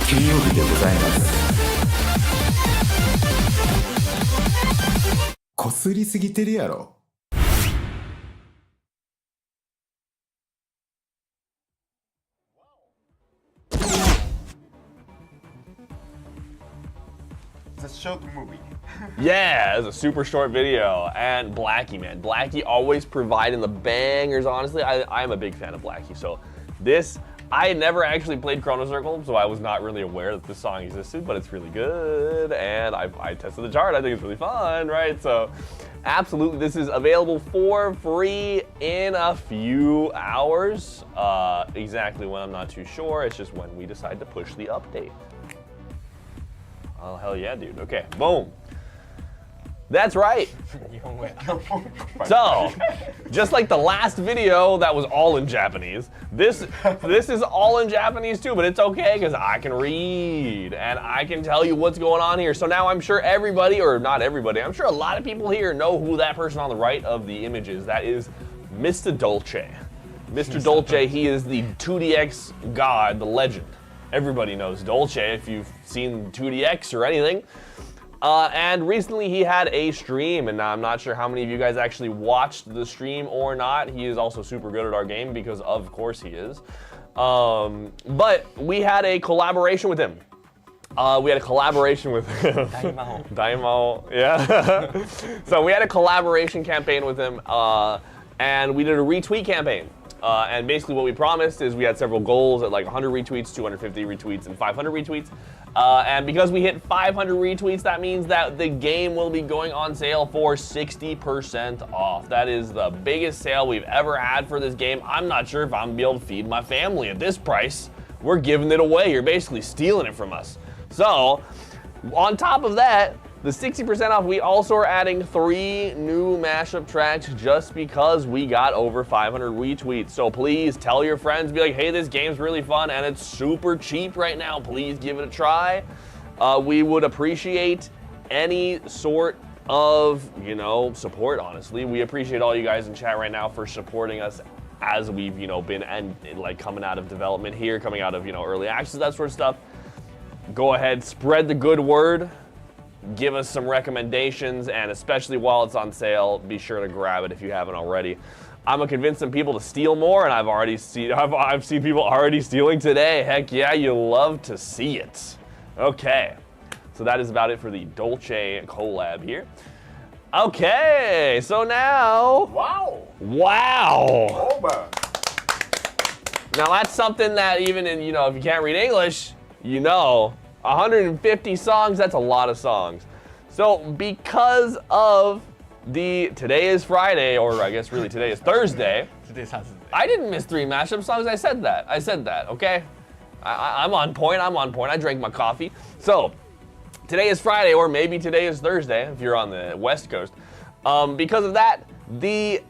金曜日でございます。こすりすぎてるやろ。It's a short movie. Yeah, it's a super short video. And Blackie, man. Blackie always providing the bangers, honestly. I'm a big fan of Blackie. So this, I had never actually played Chrono Circle, so I was not really aware that this song existed, but it's really good. And I tested the chart. I think it's really fun, right? So absolutely, this is available for free in a few hours. Exactly when, I'm not too sure. It's just when we decide to push the update. Oh, hell yeah, dude. Okay, boom. That's right. So, just like the last video that was all in Japanese, this is all in Japanese too, but it's okay because I can read and I can tell you what's going on here. So now I'm sure everybody, or not everybody, I'm sure a lot of people here know who that person on the right of the image is. That is Mr. Dolce. Mr. Dolce, he is the 2DX god, the legend. Everybody knows Dolce if you've seen 2DX or anything. And recently he had a stream, and I'm not sure how many of you guys actually watched the stream or not. He is also super good at our game because of course he is. But we had a collaboration with him. We had a collaboration with him. Daimao, yeah. So we had a collaboration campaign with him, and we did a retweet campaign. And basically what we promised is we had several goals at like 100 retweets, 250 retweets, and 500 retweets. And because we hit 500 retweets, that means that the game will be going on sale for 60% off. That is the biggest sale we've ever had for this game. I'm not sure if I'm gonna be able to feed my family at this price. We're giving it away. You're basically stealing it from us. So, on top of that, The 60% off, we also are adding 3 new mashup tracks just because we got over 500 retweets. So please tell your friends, be like, hey, this game's really fun and it's super cheap right now. Please give it a try. We would appreciate any sort of, you know, support, honestly. We appreciate all you guys in chat right now for supporting us as we've, you know, been and like coming out of development here, coming out of, you know, early access, that sort of stuff. Go ahead, spread the good word. Give us some recommendations, and especially while it's on sale, be sure to grab it if you haven't already. I'm gonna convince some people to steal more, and I've seen people already stealing today. Heck yeah, you love to see it. Okay, so that is about it for the Dolce Collab here. Okay, so now, wow. Now that's something that even in, you know, if you can't read English, you know. 150 songs, that's a lot of songs. So because of today is Friday, or I guess really today is Thursday. Today's Thursday. I didn't miss 3 mashup songs, I said that, okay? I'm on point, I drank my coffee. So today is Friday, or maybe today is Thursday if you're on the West Coast. Because of that, the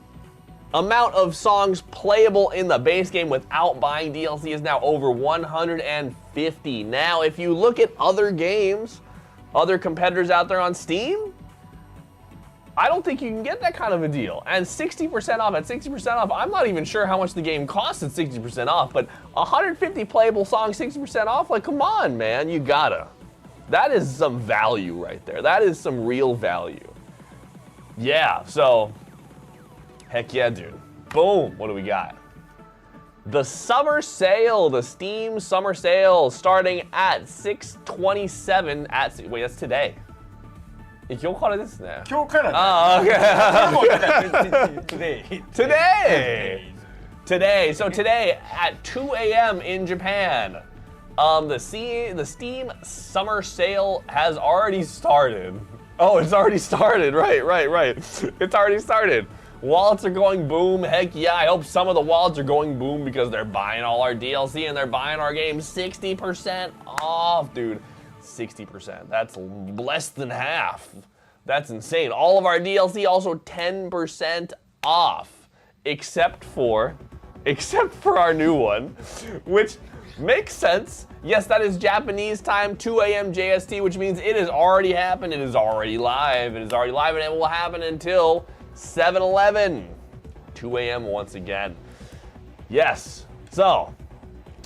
amount of songs playable in the base game without buying DLC is now over 150. Now, if you look at other games, other competitors out there on Steam, I don't think you can get that kind of a deal. And 60% off, at 60% off, I'm not even sure how much the game costs at 60% off, but 150 playable songs, 60% off, like, come on, man, you gotta. That is some value right there. That is some real value. Yeah, so, heck yeah, dude. Boom, what do we got? The summer sale, the Steam summer sale, starting at $627 wait, that's today. 今日からですね。今日からね。Okay. Today. So today at 2 a.m. in Japan, the Steam summer sale has already started. Oh, it's already started. Right. It's already started. Wallets are going boom. Heck yeah, I hope some of the wallets are going boom because they're buying all our DLC and they're buying our game 60% off, dude. 60%. That's less than half. That's insane. All of our DLC also 10% off, except for our new one, which makes sense. Yes, that is Japanese time, 2 a.m. JST, which means it has already happened. It is already live. It is already live, and it will happen until 7-11, 2 a.m. once again. Yes, so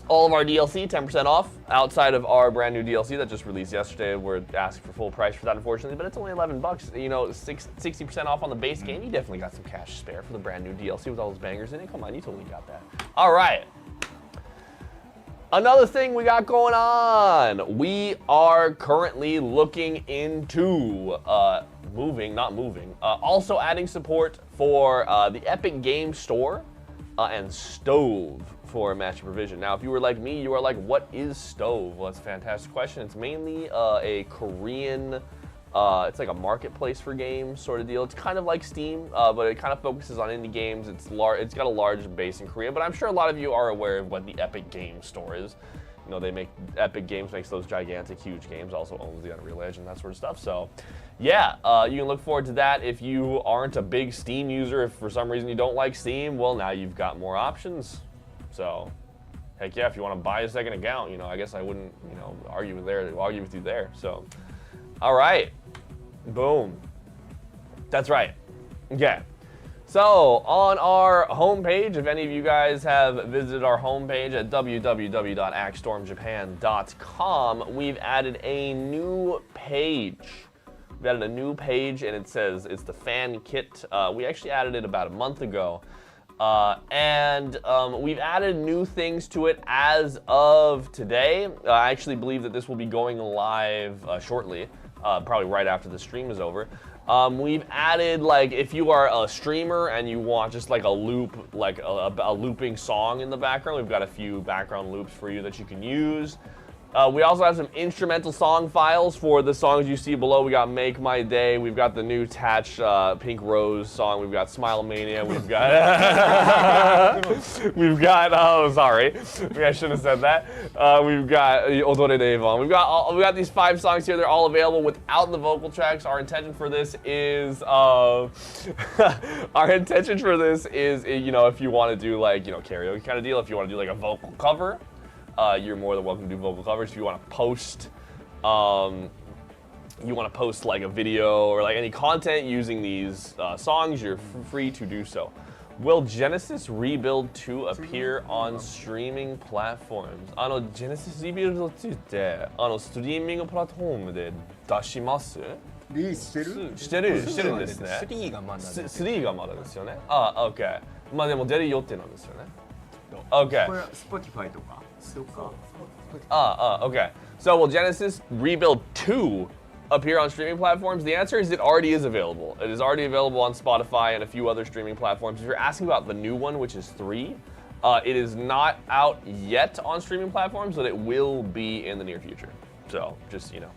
all of our DLC, 10% off, outside of our brand new DLC that just released yesterday. We're asking for full price for that, unfortunately, but it's only $11. You know, 60% off on the base game. You definitely got some cash to spare for the brand new DLC with all those bangers in it. Come on, you totally got that. All right. Another thing we got going on. We are currently looking into also adding support for the Epic Game Store and Stove for Match Provision. Now, if you were like me, you are like, what is Stove? Well, that's a fantastic question. It's mainly a Korean, it's like a marketplace for games sort of deal. It's kind of like Steam, but it kind of focuses on indie games. It's got a large base in Korea, but I'm sure a lot of you are aware of what the Epic Game Store is. You know, Epic Games makes those gigantic, huge games, also owns the Unreal Engine, that sort of stuff. So, yeah, you can look forward to that. If you aren't a big Steam user, if for some reason you don't like Steam, well, now you've got more options. So, heck yeah, if you want to buy a second account, you know, I guess I wouldn't, you know, argue with you there. So, all right, boom. That's right. Okay. So, on our homepage, if any of you guys have visited our homepage at www.axstormjapan.com, we've added a new page. We've added a new page, and it says it's the fan kit. We actually added it about a month ago. And we've added new things to it as of today. I actually believe that this will be going live shortly, probably right after the stream is over. We've added, like, if you are a streamer and you want just like a loop, like a looping song in the background, we've got a few background loops for you that you can use. We also have some instrumental song files for the songs you see below. We got Make My Day. We've got the new Tatch Pink Rose song. We've got Smile Mania. We've got oh sorry, maybe I shouldn't have said that. We've got Odore Devon. We've got these 5 songs here. They're all available without the vocal tracks. Our intention for this is you know, if you want to do like, you know, karaoke kind of deal, if you want to do like a vocal cover, you're more than welcome to do vocal covers. If you want to post like a video or like any content using these songs, you're free to do so. Will Genesis Rebuild 2 appear on streaming platforms? Genesis Rebuild 2ってストリーミングプラットフォームで出します？リリースしてるんですね。3がまだです。3がまだですよね。OK。まあでも出る予定なんですよね。OK。これ Spotify とか。Okay. So will Genesis Rebuild 2 appear on streaming platforms? The answer is it already is available. It is already available on Spotify and a few other streaming platforms. If you're asking about the new one, which is 3, it is not out yet on streaming platforms, but it will be in the near future. So just, you know.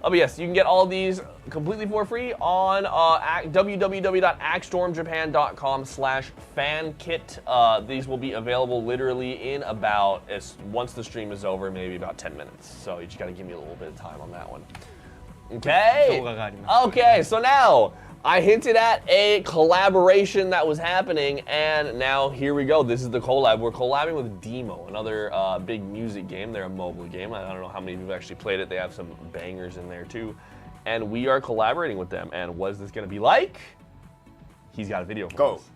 But yes, you can get all of these completely for free on www.axstormjapan.com/fankit. These will be available literally in about, once the stream is over, maybe about 10 minutes. So you just gotta give me a little bit of time on that one. Okay. Okay, so now I hinted at a collaboration that was happening, and now here we go. This is the collab. We're collabing with Demo, another big music game. They're a mobile game. I don't know how many of you have actually played it. They have some bangers in there too. And we are collaborating with them. And what is this going to be like? He's got a video for us.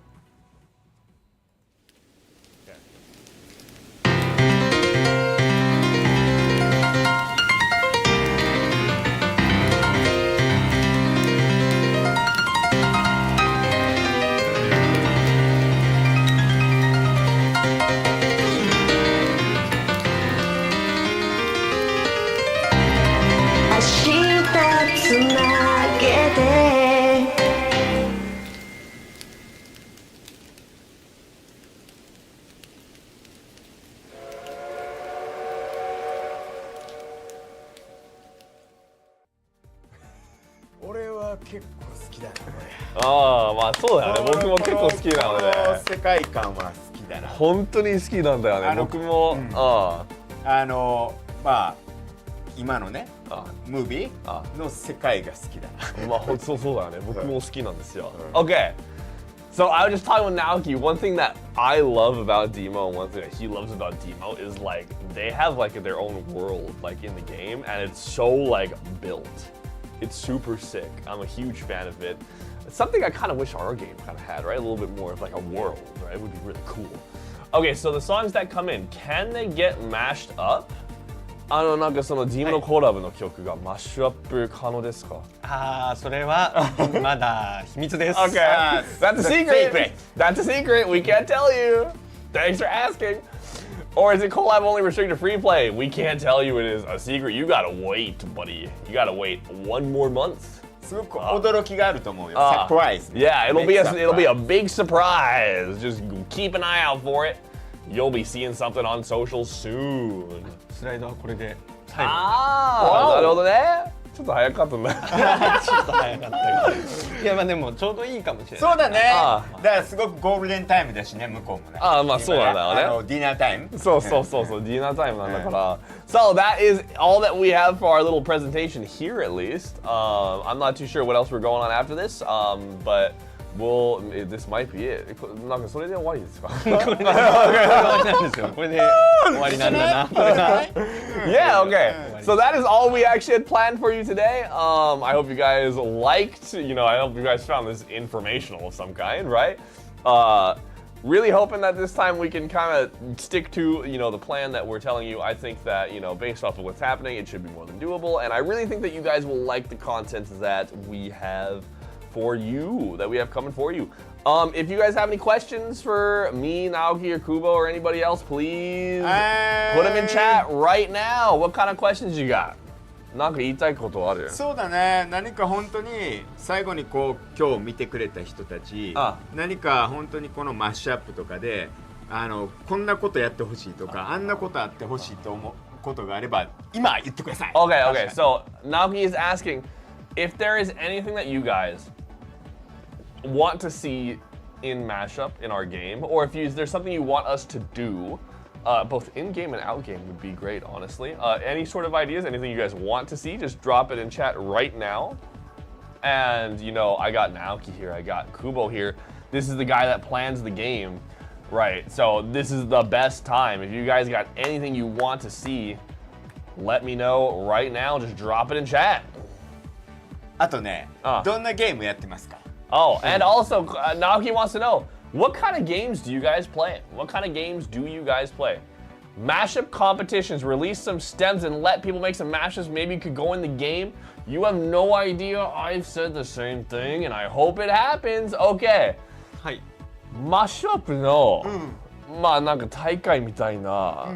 Oh, まあそうだよね。僕も結構好きなので。世界観は好きだな。本当に好きなんだよね。僕も、まあ今のね、ムービーの世界が好きだな。まあ本当そうだよね。僕も好きなんですよ。Okay. So I was just talking with Naoki. One thing that I love about Demo, and one thing that he loves about Demo is like they have like their own world like in the game, and it's so like built. It's super sick. I'm a huge fan of it. It's something I kind of wish our game kind of had, right? A little bit more of like a world, right? It would be really cool. Okay, so the songs that come in, can they get mashed up? なんかそのDemoのコラボの曲がマッシュアップ可能ですか？それはまだ秘密です。Okay, that's a secret. That's a secret. We can't tell you. Thanks for asking. Or is it collab only restricted to free play? We can't tell you. It is a secret. You gotta wait, buddy. You gotta wait 1 more month. すごく驚きがあると思うよ。Surprise. Yeah, it'll be a big surprise. Just keep an eye out for it. You'll be seeing something on social soon. スライドはこれで最後。なるほどね。ちょっと早かったんだ。ちょっと早かったけど。いやまあでもちょうどいいかもしれない。そうだね。だからすごくゴールデンタイムだしね、向こうもね。まあそうなんだよね。ディナータイム。そう、ディナータイムなんだから。So that is all that we have for our little presentation here, at least. I'm not too sure what else we're going on after this, but this might be it. なんかそれで終わりですか？これで終わりなんですよ。これで終わりなんだな。Yeah, okay. So that is all we actually had planned for you today. I hope you guys liked, I hope you guys found this informational of some kind, right? Really hoping that this time we can kind of stick to, the plan that we're telling you. I think that, based off of what's happening, it should be more than doable. And I really think that you guys will like the content that we have for you, that we have coming for you. If you guys have any questions for me, Naoki, or Kubo, or anybody else, please put them in chat right now. What kind of questions you got? なんか言いたいことある？そうだね。何か本当に最後に今日見てくれた人たち、何か本当にこのマッシュアップとかでこんなことやってほしいとか、あんなことあってほしいとことがあれば今言ってください。 Okay, so Naoki is asking if there is anything that you guys want to see in Mashup in our game, or if there's something you want us to do, both in-game and out-game would be great, honestly. Any sort of ideas, anything you guys want to see, just drop it in chat right now. And, you know, I got Naoki here, I got Kubo here. This is the guy that plans the game, right? So this is the best time. If you guys got anything you want to see, let me know right now. Just drop it in chat. あとね、どんなゲームやってますか？ Oh, and also, Naoki wants to know, what kind of games do you guys play? What kind of games do you guys play? Mashup competitions, release some stems and let people make some mashups. Maybe you could go in the game. You have no idea. I've said the same thing, and I hope it happens. Okay. はい。マッシュアップの、まあなんか大会みたいな、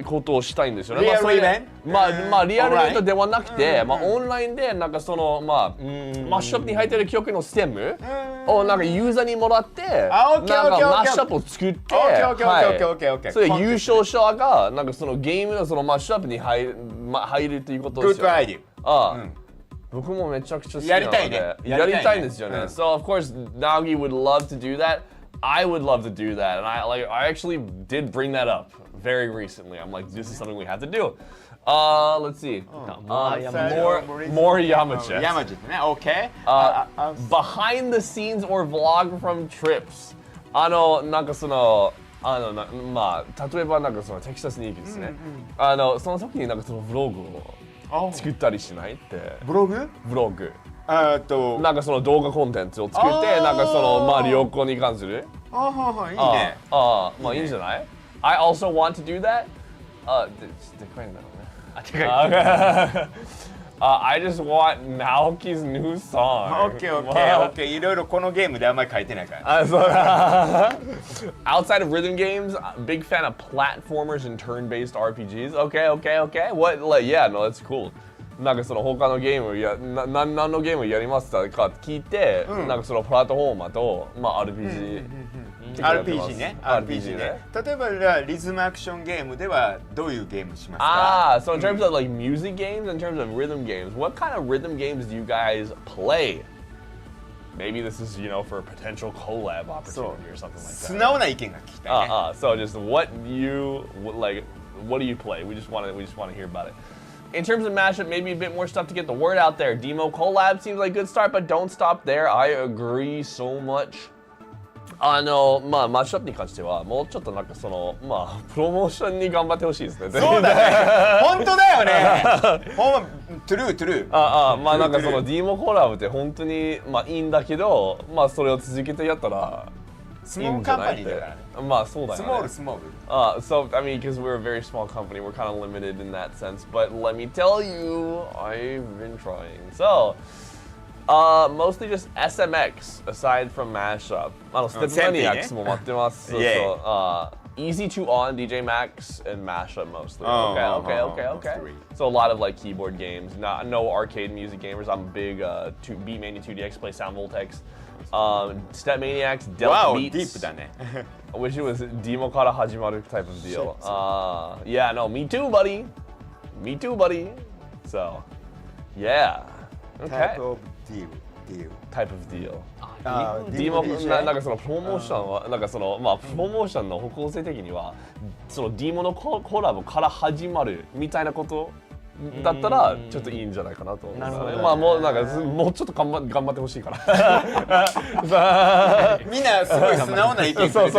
ことをしたいんですよね。リアルイベント？まあリアルイベントではなくて、まあオンラインでなんかそのマッシュアップに入ってる曲のステムをなんかユーザーにもらって、なんかマッシュアップを作って、それで優勝者がなんかそのゲームのそのマッシュアップに入るっていうことですよ。グッドアイディ。僕もめちゃくちゃ好きなのでやりたいんですよね。So of course Naoki would love to do that. I would love to do that, and I actually did bring that up very recently. I'm like, this is something we have to do. Let's see. More Yamajet. Yamajet ね、OK. Behind the scenes or vlog from trips. なんかそのまあ例えばなんかそのテキサスに行きですね。その時になんかそのブログを作ったりしないって。ブログ？ブログ。なんかその動画コンテンツを作って、なんかそのまあ旅行に関する。いいね。まあいいんじゃない？ I also want to do that. でかいんだろうね。でかい。I just want Naoki's new song. Okay. いろいろこのゲームであんまり書いてないから。Outside of rhythm games, big fan of platformers and turn-based RPGs. Okay. What? Yeah, no, that's cool. なんかその他のゲーム何のゲームやりますか聞いて、なんかそのプラットフォーマーとまあ RPG ね。例えばリズムアクションゲームではどういうゲームしますか？ So in terms of like music games, in terms of rhythm games, what kind of rhythm games do you guys play? Maybe this is, you know, for a potential collab opportunity or something like that. 素直な意見が聞きたいね。So just what do you play? We just want to hear about it. In terms of Mashup, maybe a bit more stuff to get the word out there. Demo collab seems like a good start, but don't stop there. I agree so much. まあマッシュアップに関してはもうちょっとなんかそのまあプロモーションに頑張ってほしいですね。そうだね。本当だよね。ほんまトゥルー。まあなんかそのデモコラボって本当にまあいいんだけど、まあそれを続けてやったら。Small company だからね。まあそうだよね。Small. So I mean, because we're a very small company, we're kind of limited in that sense. But let me tell you, I've been trying. So, mostly just SMX aside from Mashup. Step Maniacs も待ってます。Easy to on DJ Max and Mashup mostly. Okay. So a lot of like keyboard games, no arcade music gamers. I'm a big Beatmania 2DX, play Sound Voltex. Step Maniacs, Delta Beats, deep だね。which was demo から始まる type of deal. Yeah, no, me too, buddy. So, yeah. Okay. Type of deal. デモなんかそのプロモーションはなんかそのまあプロモーションの方向性的にはそのデモのコラボから始まるみたいなことだったらちょっといいんじゃないかなと思いますね。まあもうなんかもうちょっと頑張ってほしいから。みんなすごい素直な意見くれてる。そう。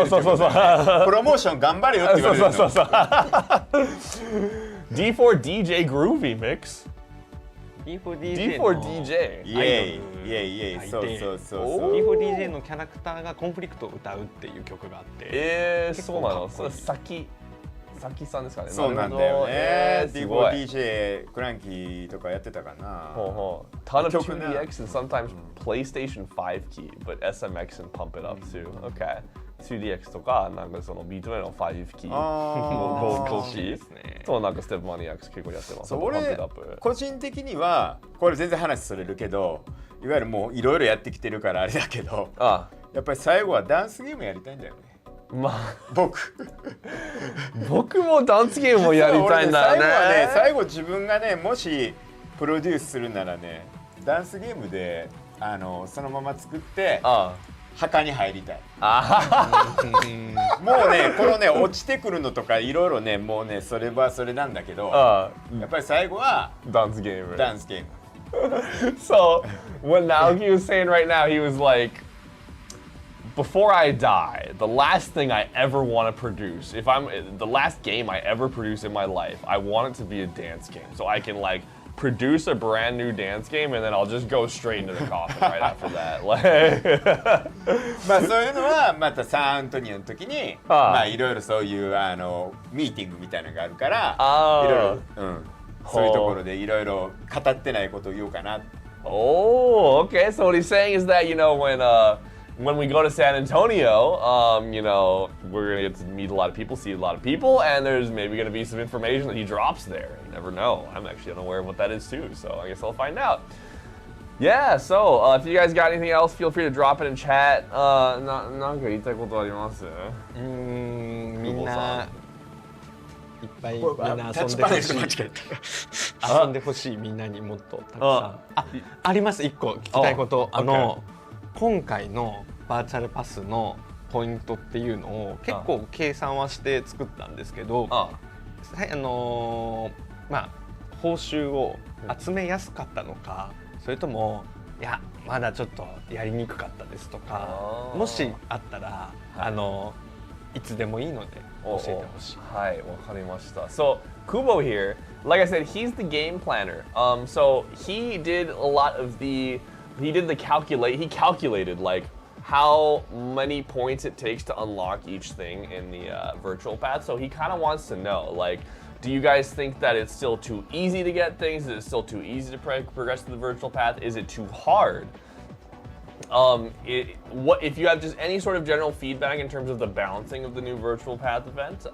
プロモーション頑張れよって言われるの。そう。D4DJ Groovy Mix。D4DJ イエイそう D4DJ のキャラクターがコンフリクトを歌うっていう曲があって、そうなの。さきさんですかね。そうなんだよね。D4DJ クランキーとかやってたかな。Ton of 2DX and sometimes PlayStation 5 key, but SMX and pump it up too. Okay. 2DX とかなんかそのビートメの5キー、5キーとなんかステップマニアックス結構やってます。俺個人的にはこれ全然話それるけど、いわゆるもういろいろやってきてるからあれだけど、やっぱり最後はダンスゲームやりたいんだよね。僕僕もダンスゲームをやりたいんだよね。最後自分がねもしプロデュースするならねダンスゲームでそのまま作って墓に入りたい。もうねこのね落ちてくるのとかいろいろねもうねそれはそれなんだけどやっぱり最後はダンスゲーム。ダンスゲーム。So what Naoki was saying right now, he was like, before I die, the last thing I ever want to produce, if I'm the last game I ever produce in my life, I want it to be a dance game, so I can like produce a brand new dance game and then I'll just go straight into the coffin right after that. Like まあそういうのはまたサンアントニオの時にまあいろいろそういうミーティングみたいなのがあるからいろいろそういうところでいろいろ語ってないことを言おうかな。Oh, okay. So what he's saying is that, you know, when we go to San Antonio, you know, we're gonna get to meet a lot of people, see a lot of people, and there's maybe gonna be some information that he drops there. You never know. I'm actually unaware of what that is too, so I guess I'll find out. Yeah, so if you guys got anything else, feel free to drop it in chat. なんか言いたいことあります？みんないっぱいみんな遊んでほしい遊んでほしいみんなにもっとたくさんあります。1個聞きたいこと、今回のバーチャルパスのポイントっていうのを結構計算はして作ったんですけど、まあ報酬を集めやすかったのか、それともいやまだちょっとやりにくかったですとか、もしあったらいつでもいいので教えてほしい。はい、わかりました。So Kubo here, like I said, he's the game planner. So he did a lot of he calculated like how many points it takes to unlock each thing in the virtual path. So he kind of wants to know, like, do you guys think that it's still too easy to get things? Is it still too easy to progress to the virtual path? Is it too hard? What if you have just any sort of general feedback in terms of the balancing of the new virtual path event?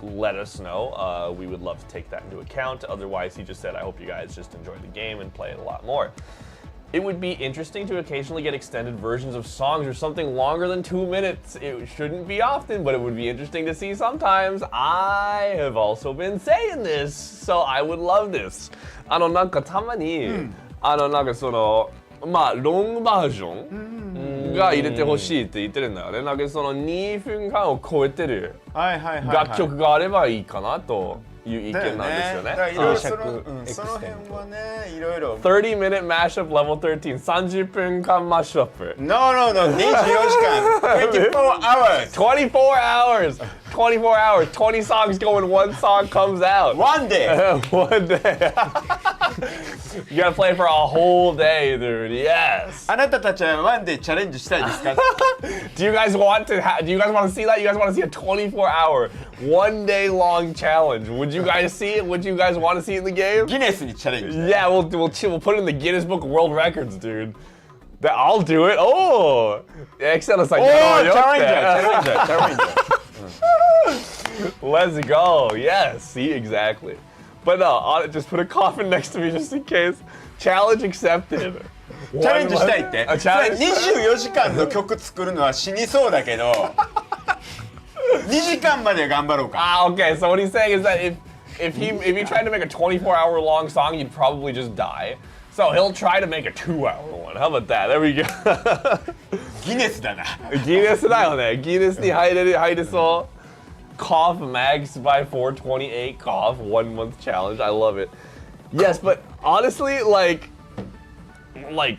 Let us know. We would love to take that into account. Otherwise, he just said, I hope you guys just enjoy the game and play it a lot more. It would be interesting to occasionally get extended versions of songs or something longer than 2 minutes. It shouldn't be often, but it would be interesting to see sometimes. I have also been saying this, so I would love this. なんかたまに、なんかそのまあロングバージョンが入れてほしいって言ってるんだよね。なんかその2分間を超えてる楽曲があればいいかなという意見なんですよね。その辺はね、いろいろ。30-minute mashup level 13、30分間マッシュアップ。No, 24時間。24 hours. 24 hours. 24 hours. 20 songs going, one song comes out. One day. One day. You gotta play for a whole day, dude. Yes. あなたたちはone dayチャレンジしたいですか？ Do you guys want to see that? You guys want to see a 24-hour, one day long challenge? Would you guys see it? Would you guys want to see it in the game? ギネスにチャレンジ。Yeah, we'll put it in the Guinness Book of World Records, dude. I'll do it. Oh, Excel-さんやろうよって。チャレンジャー。Let's go. Yes. See, exactly. But no, just put a coffin next to me just in case. Challenge accepted. チャレンジしたいって。24時間の曲作るのは死にそうだけど、2時間まで頑張ろうか。Okay. So what he's saying is that if he tried to make a 24-hour long song, he'd probably just die. So he'll try to make a 2-hour one. How about that? There we go. ギネスだな。ギネスだよね。ギネスに入れそう。Cough max by 428 cough 1 month challenge. I love it. Yes, but honestly, like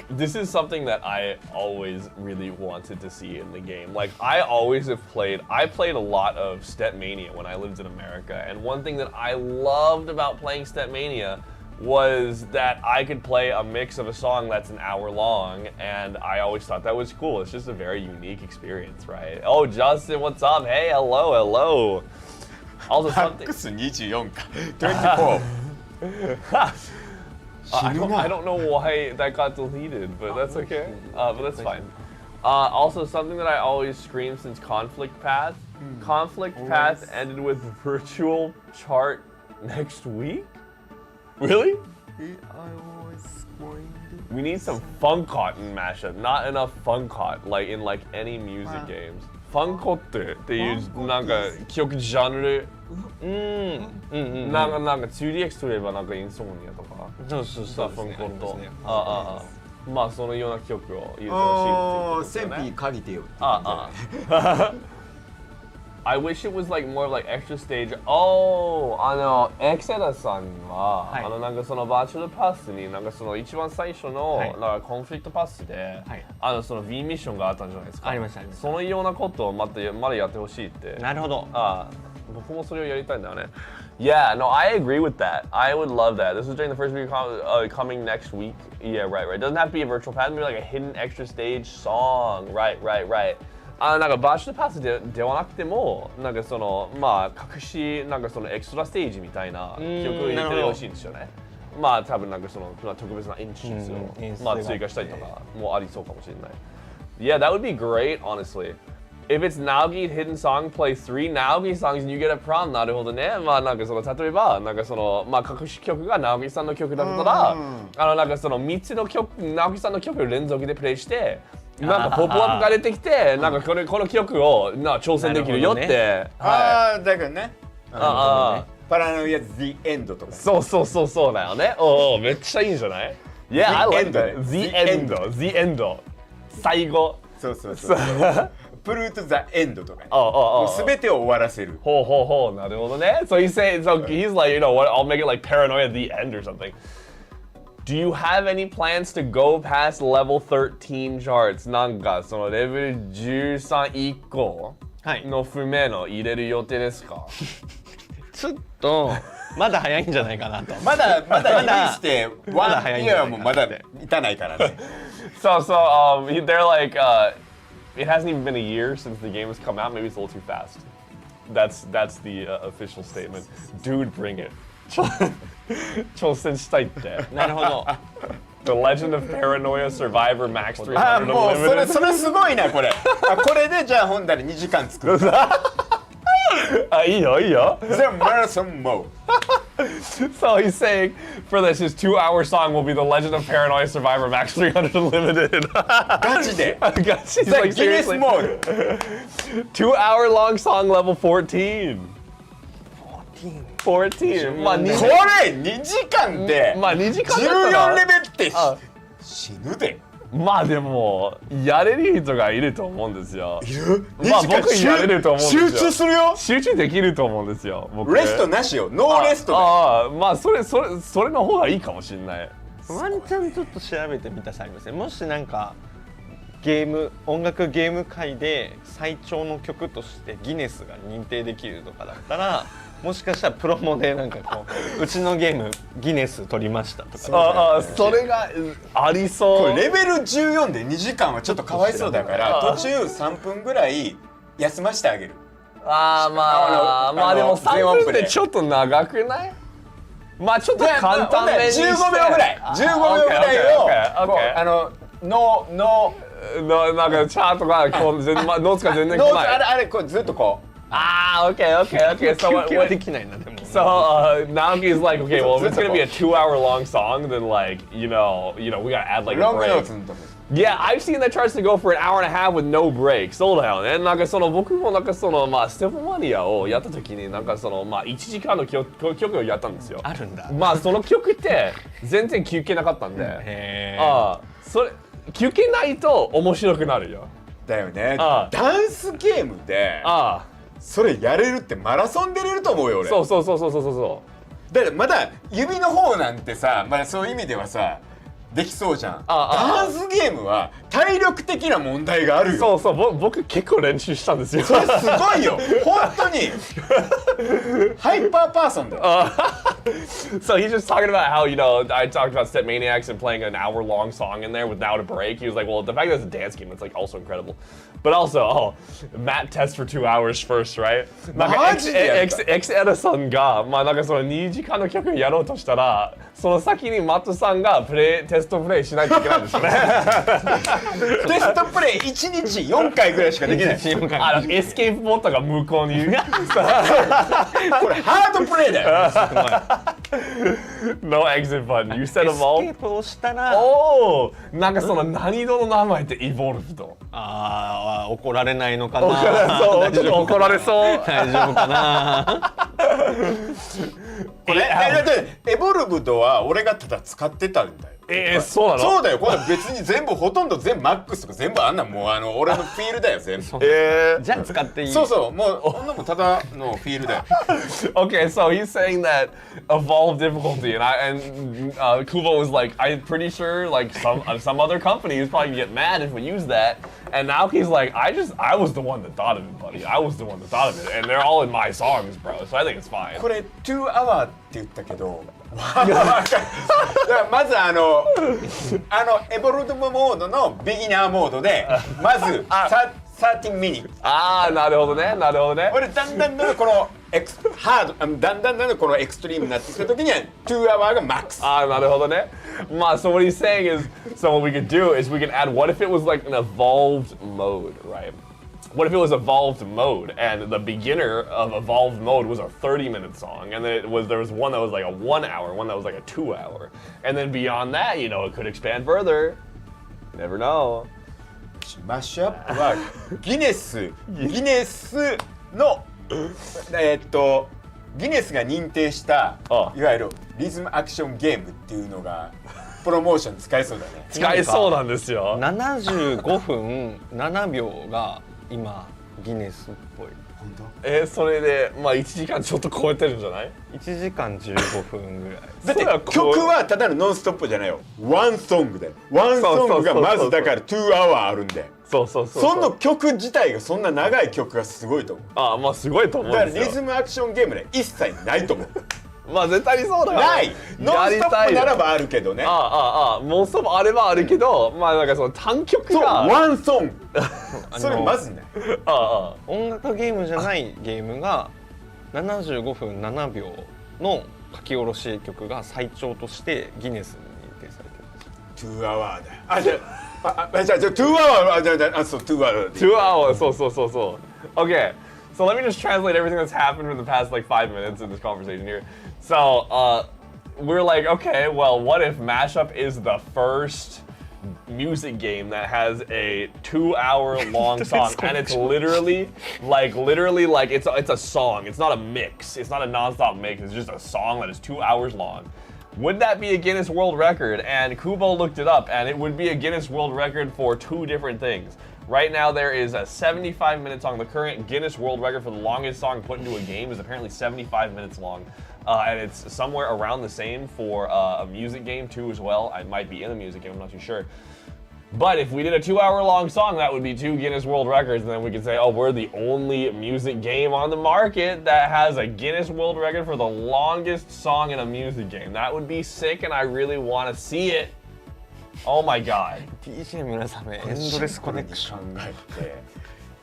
this is something that I always really wanted to see in the game. Like I played a lot of Stepmania when I lived in America, and one thing that I loved about playing Stepmania was that I could play a mix of a song that's an hour long, and I always thought that was cool. It's just a very unique experience, right? Oh, Justin, what's up? Hey, hello. Also something. 24か。24. I don't know why that got deleted, but that's okay. But that's fine. Also, something that I always scream since Conflict Path. Conflict Path ended with virtual chart next week? Really? We need some funk hot in mashup. Not enough funk hot, like in any music games. ファンコットっていうなんか曲ジャンルなんか 2DX 取ればなんかインソーニアとかそうそうそうファンコットまあそのような曲を入れてほしいっていうことですよね。センピー借りてよ。I wish it was like more of like extra stage. エクセダさんは、なんかそのバーチャルパスになんかその一番最初の、なんかコンフリクトパスで、その V ミッションがあったんじゃないですか。ありました。そのようなことをまだやってほしいって。なるほど。僕もそれをやりたいんだよね。Yeah, no, I agree with that. I would love that. This is during the first week coming next week. Yeah, right. It doesn't have to be a virtual path, maybe like a hidden extra stage song. Right. なんかバーチャルパスではなくても、なんかそのまあ隠しなんかそのエクストラステージみたいな曲を入れてほしいんですよね。まあ多分なんかその特別な演出をまあ追加したりとかもありそうかもしれない。Yeah, that would be great, honestly. If it's NAOKI hidden song, play 3 NAOKI songs and you get a prom. なるほどね。まあなんかその例えばなんかそのまあ隠し曲がNAOKIさんの曲だったら、なんかその3つの曲NAOKIさんの曲を連続でプレイして。なんかポップアップが出てきて、なんかこの曲を挑戦できるよって。だからね。パラノイア The End とか。そうだよね。めっちゃいいんじゃない？ Yeah, I like that. The End。最後。そう。プルート The End とか。もう全てを終わらせる。ほうなるほどね。So he's like, you know what? I'll make it like Paranoia The End or something. Do you have any plans to go past level 13 charts? なんかそのレベル13以降の船の入れる予定ですか？ちょっとまだ早いんじゃないかなと。まだリリースして1イヤーもまだ満たないからね。So they're like it hasn't even been a year since the game has come out. Maybe it's a little too fast. That's the official statement. Dude, bring it. 挑戦したいって。なるほど。The Legend of Paranoia Survivor Max 300もうそれすごいなこれ。これでじゃあ本題2時間作る。いいよ。それマラソンも。So he's saying for this, his 2-hour song will be The Legend of Paranoia Survivor Max 300 Unlimited. ガチで。ガチ。He's like seriously. 2-hour long song level 14. 14. まあこれ2時間で14レベルって死ぬで。まあでもやれる人がいると思うんですよ。まあ僕やれると思うんですよ。集中するよ。集中できると思うんですよ。レストなしよ。ノーレストで。まあそれの方がいいかもしれない。ワンチャンちょっと調べてみたさありますね。もしなんか音楽ゲーム界で最長の曲としてギネスが認定できるとかだったら。もしかしたらプロモでなんかこうちのゲームギネス取りましたとかそれがありそう。これレベル14で2時間はちょっとかわいそうだから途中3分ぐらい休ませてあげる。まあでも3分でちょっと長くない？まあちょっと簡単めにして15秒ぐらいをなんかチャートがこうノーツが全然来ない。あれこうずっとこう。Okay. So NAOKI's like, okay, well, if it's gonna be a 2-hour long song, then like, you know, we gotta add like a break. Yeah, I've seen that charts to go for an hour and a half with no break. そうだよね。なんかその僕もなんかそのステップマニアをやった時になんかその1時間の曲をやったんですよ。あるんだ。まあその曲って全然休憩なかったんで。それ休憩ないと面白くなるよ。だよね。ダンスゲームで。それやれるってマラソン出れると思うよ俺。そう。だからまだ指の方なんてさ、まだそういう意味ではさできそうじゃん。ダンスゲームは体力的な問題があるよ。そう僕結構練習したんですよ。それすごいよ。本当にハイパーパーソンだよ。So he's just talking about how, you know, I talked about Step Maniacs and playing an hour-long song in there without a break. He was like, well, the fact that it's a dance game, it's like also incredible. But also, Matt tests for 2 hours first, right? なんかXエラさんが、まあなんかその2時間の曲やろうとしたら、その先にマットさんがテストプレイしないといけないんですよね。テストプレイ1日4回ぐらいしかできない。エスケープボットが向こうにいる。これハードプレイだよ。No exit button. You said エスケ evolve? ープをしたら Oh! なんかその何色の名前って evolved? あー怒られないのかなそう、ちょっと怒られそう。大丈夫かなこれだってエボルブドは俺がただ使ってたんだよ。そうなの？そうだよ。これ別に全部ほとんど全部マックスとか全部あんなもう俺のフィールだよ全部。じゃあ使っていいそうそうもうほんのもただのフィールだよ。Okay, so he's saying that evolve difficulty, and Kubo was like, I'm pretty sure like some other company is probably gonna get mad if we use that, and now he's like, I was the one that thought of it, buddy. I was the one that thought of it, and they're all in my songs, bro. So I think it's fine. これ2 hour って言ったけど。だからまずエボルドモードのビギナーモードでまず13 minutes。ああ、なるほどね、なるほどね。俺だんだんこのハードだんだんこのエクストリームになってきた時には2 hour がマックス。ああ、なるほどね。まあ、so what he's saying is, so what we could do is we can add, what if it was like an evolved mode, right? What if it was evolved mode and the beginner of evolved mode was a 30-minute song, and then there was one that was like a 1 hour, one that was like a 2 hour, and then beyond that, you know, it could expand further. You never know. マッシュアップはギネスのギネスが認定したいわゆるリズムアクションゲームっていうのがプロモーション使えそうだね。使えそうなんですよ。75分7秒が今ギネスっぽい。本当？それでまあ1時間ちょっと超えてるんじゃない？1時間15分ぐらい。だって曲はただのノンストップじゃないよ。ワンソングだよ。ワンソングがまずだから2 hour あるんで。その曲自体がそんな長い曲がすごいと思う。ああ、まあすごいと思うんですよ。だからリズムアクションゲームで一切ないと思う。まあ絶対にそうだよ。ない。ノンストップならばあるけどね。ノンストップあればあるけど、まあなんかその単曲が。そう、ワンソング。それまずね。音楽ゲームじゃないゲームが75分7秒の書き下ろし曲が最長としてギネスに認定されてる。2 hour だ。じゃあ2 hour そう2 hour。2 hours. So. Okay. So let me just translate everything that's happened in the past like 5 minutes in this conversation here. So we're like, okay, well, what if Mashup is the first music game that has a 2 hour long song, and it's literally like it's a song. It's not a mix. It's not a non-stop mix. It's just a song that is 2 hours long. Would that be a Guinness World Record? And Kubo looked it up, and it would be a Guinness World Record for 2 different things. Right now, there is a 75-minute song. The current Guinness World Record for the longest song put into a game is apparently 75 minutes long. And it's somewhere around the same for a music game, too, as well. I might be in a music game, I'm not too sure. But if we did a 2 hour long song, that would be 2 Guinness World Records, and then we could say, oh, we're the only music game on the market that has a Guinness World Record for the longest song in a music game. That would be sick, and I really want to see it. Oh my god. DJ 村雨エンドレスコネクション。考え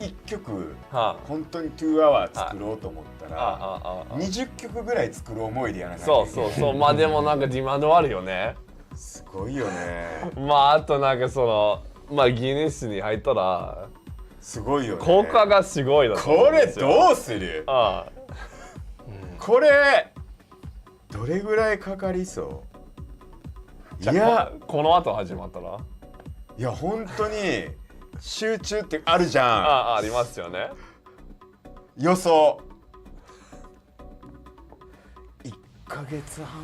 て1曲本当に2 hour 作ろうと思ったら20曲ぐらい作る思いでやらないといけない。そう。まあでもなんかディマンドあるよね。すごいよね。まああとなんかそのまあギネスに入ったらすごいよね。効果がすごいだと思これうんですよ。どうする？これどれぐらいかかりそう？いやこの後始まったらいや本当に集中ってあるじゃん。ありますよね。予想1ヶ月半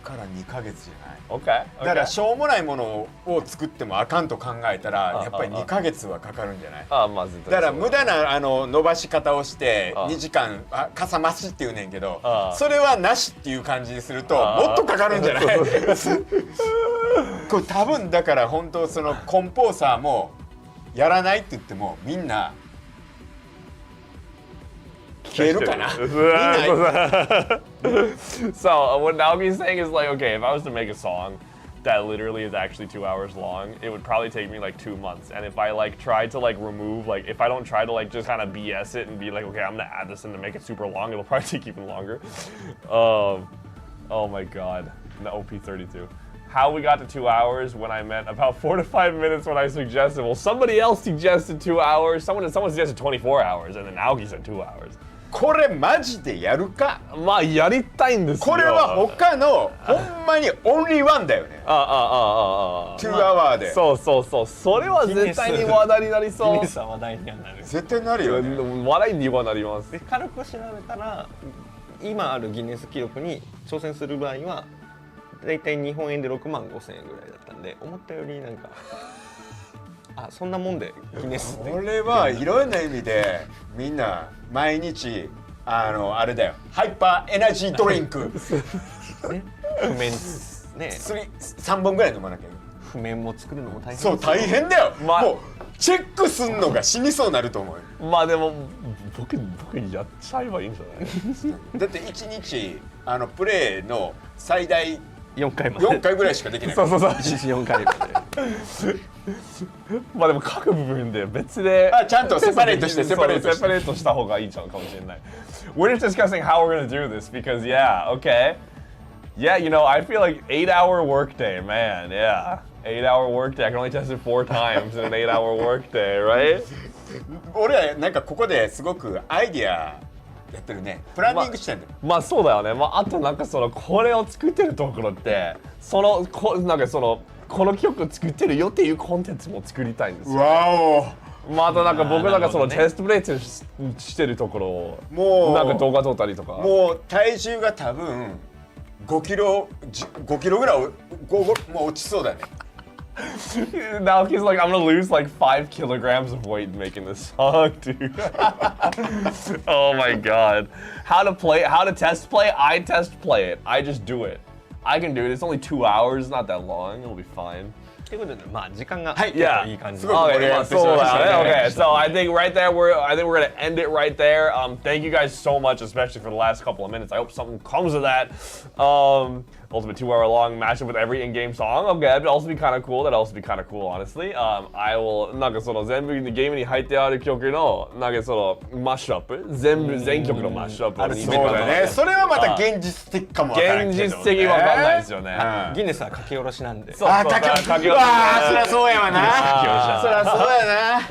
から2ヶ月じゃない。Okay. だからしょうもないものを作ってもあかんと考えたらやっぱり2ヶ月はかかるんじゃない。まずだから無駄な伸ばし方をして2時間かさ増しって言うねんけどそれはなしっていう感じにするともっとかかるんじゃない。これ多分だから本当そのコンポーサーもやらないって言ってもみんな消えるかな。So what Naoki's saying is like, okay, if I was to make a song that literally is actually 2 hours long, it would probably take me like 2 months. And if I like tried to like remove, like if I don't try to like just kind of BS it and be like, okay, I'm gonna add this in to make it super long, it'll probably take even longer. Oh my god, the OP32. How we got to 2 hours when I meant about 4 to 5 minutes when I suggested. Well, somebody else suggested 2 hours. Someone suggested 24 hours, and then Naoki said 2 hours. これマジでやるか。まあやりたいんですよ。これは他のほんまにオンリーワンだよね。2 hour で。そうそうそう。それは絶対に話題になりそう。ギネスは話題にはなる。絶対なるよね。話題にはなります。で軽く調べたら今あるギネス記録に挑戦する場合はだいたい日本円で6万5,000円ぐらいだったんで思ったよりなんかそんなもんでギネスってこれはいろんな意味でみんな毎日あれだよハイパーエナジードリンクね譜面ね3本ぐらい飲まなきゃいけない。譜面も作るのも大変そう大変だよ、まあもうチェックすんのが死にそうになると思うよ。まあでも僕やっちゃえばいいんじゃないだって1日プレイの最大4回まで4回ぐらいしかできない。そうそうそう。1日4回までまあでも各部分で別でちゃんとセパレートしてセパレートした方がいいんちゃうかもしれない。We're just discussing how we're gonna do this because okay. Yeah, I feel like 8-hour workday, man. Yeah. 8-hour workday. I can only test it 4 times in an 8-hour workday, right? 俺はなんかここですごくアイディアやってるね。プランニングしてんだよ。まあそうだよね。まああとなんかこれを作ってるところってなんかこの曲作ってるよっていうコンテンツも作りたいんですよ。わまああとなんか僕なんかテストプレイしてるところをもうなんか動画撮ったりとか。もう体重が多分5キロぐらいもう落ちそうだね。Now he's like, I'm gonna lose like 5 kilograms of weight making this song, dude. Oh my god. How to test play? I test play it. I just do it. I can do it. It's only 2 hours. It's not that long. It'll be fine. ということでまあ時間がYeah. いい感じ。 Okay, okay. So I think right there, we're gonna end it right there. Thank you guys so much, especially for the last couple of minutes. I hope something comes of that. Ultimate 2-hour long mashup with every in-game song. Okay, that'd also be kind of cool. That'd also be kind of cool, honestly. I will なんか全部ゲームに入ってある曲のなんかマッシュアップ全曲のマッシュアップをそうだね。それはまた現実的かもわからんけどね。現実的わかんないですよね。ギネスは書き下ろしなんで。そう書き下ろし。そりゃそうやわな。そりゃそうやな。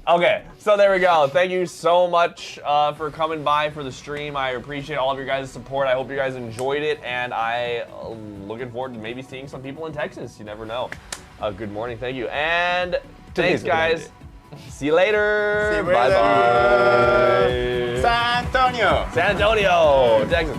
Okay, so there we go. Thank you so much for coming by for the stream. I appreciate all of your guys' support. I hope you guys enjoyed it, and I looking forward to maybe seeing some people in Texas. You never know. Good morning. Thank you, and thanks, guys. See you later. See you Bye later. bye. San Antonio. San Antonio, Texas.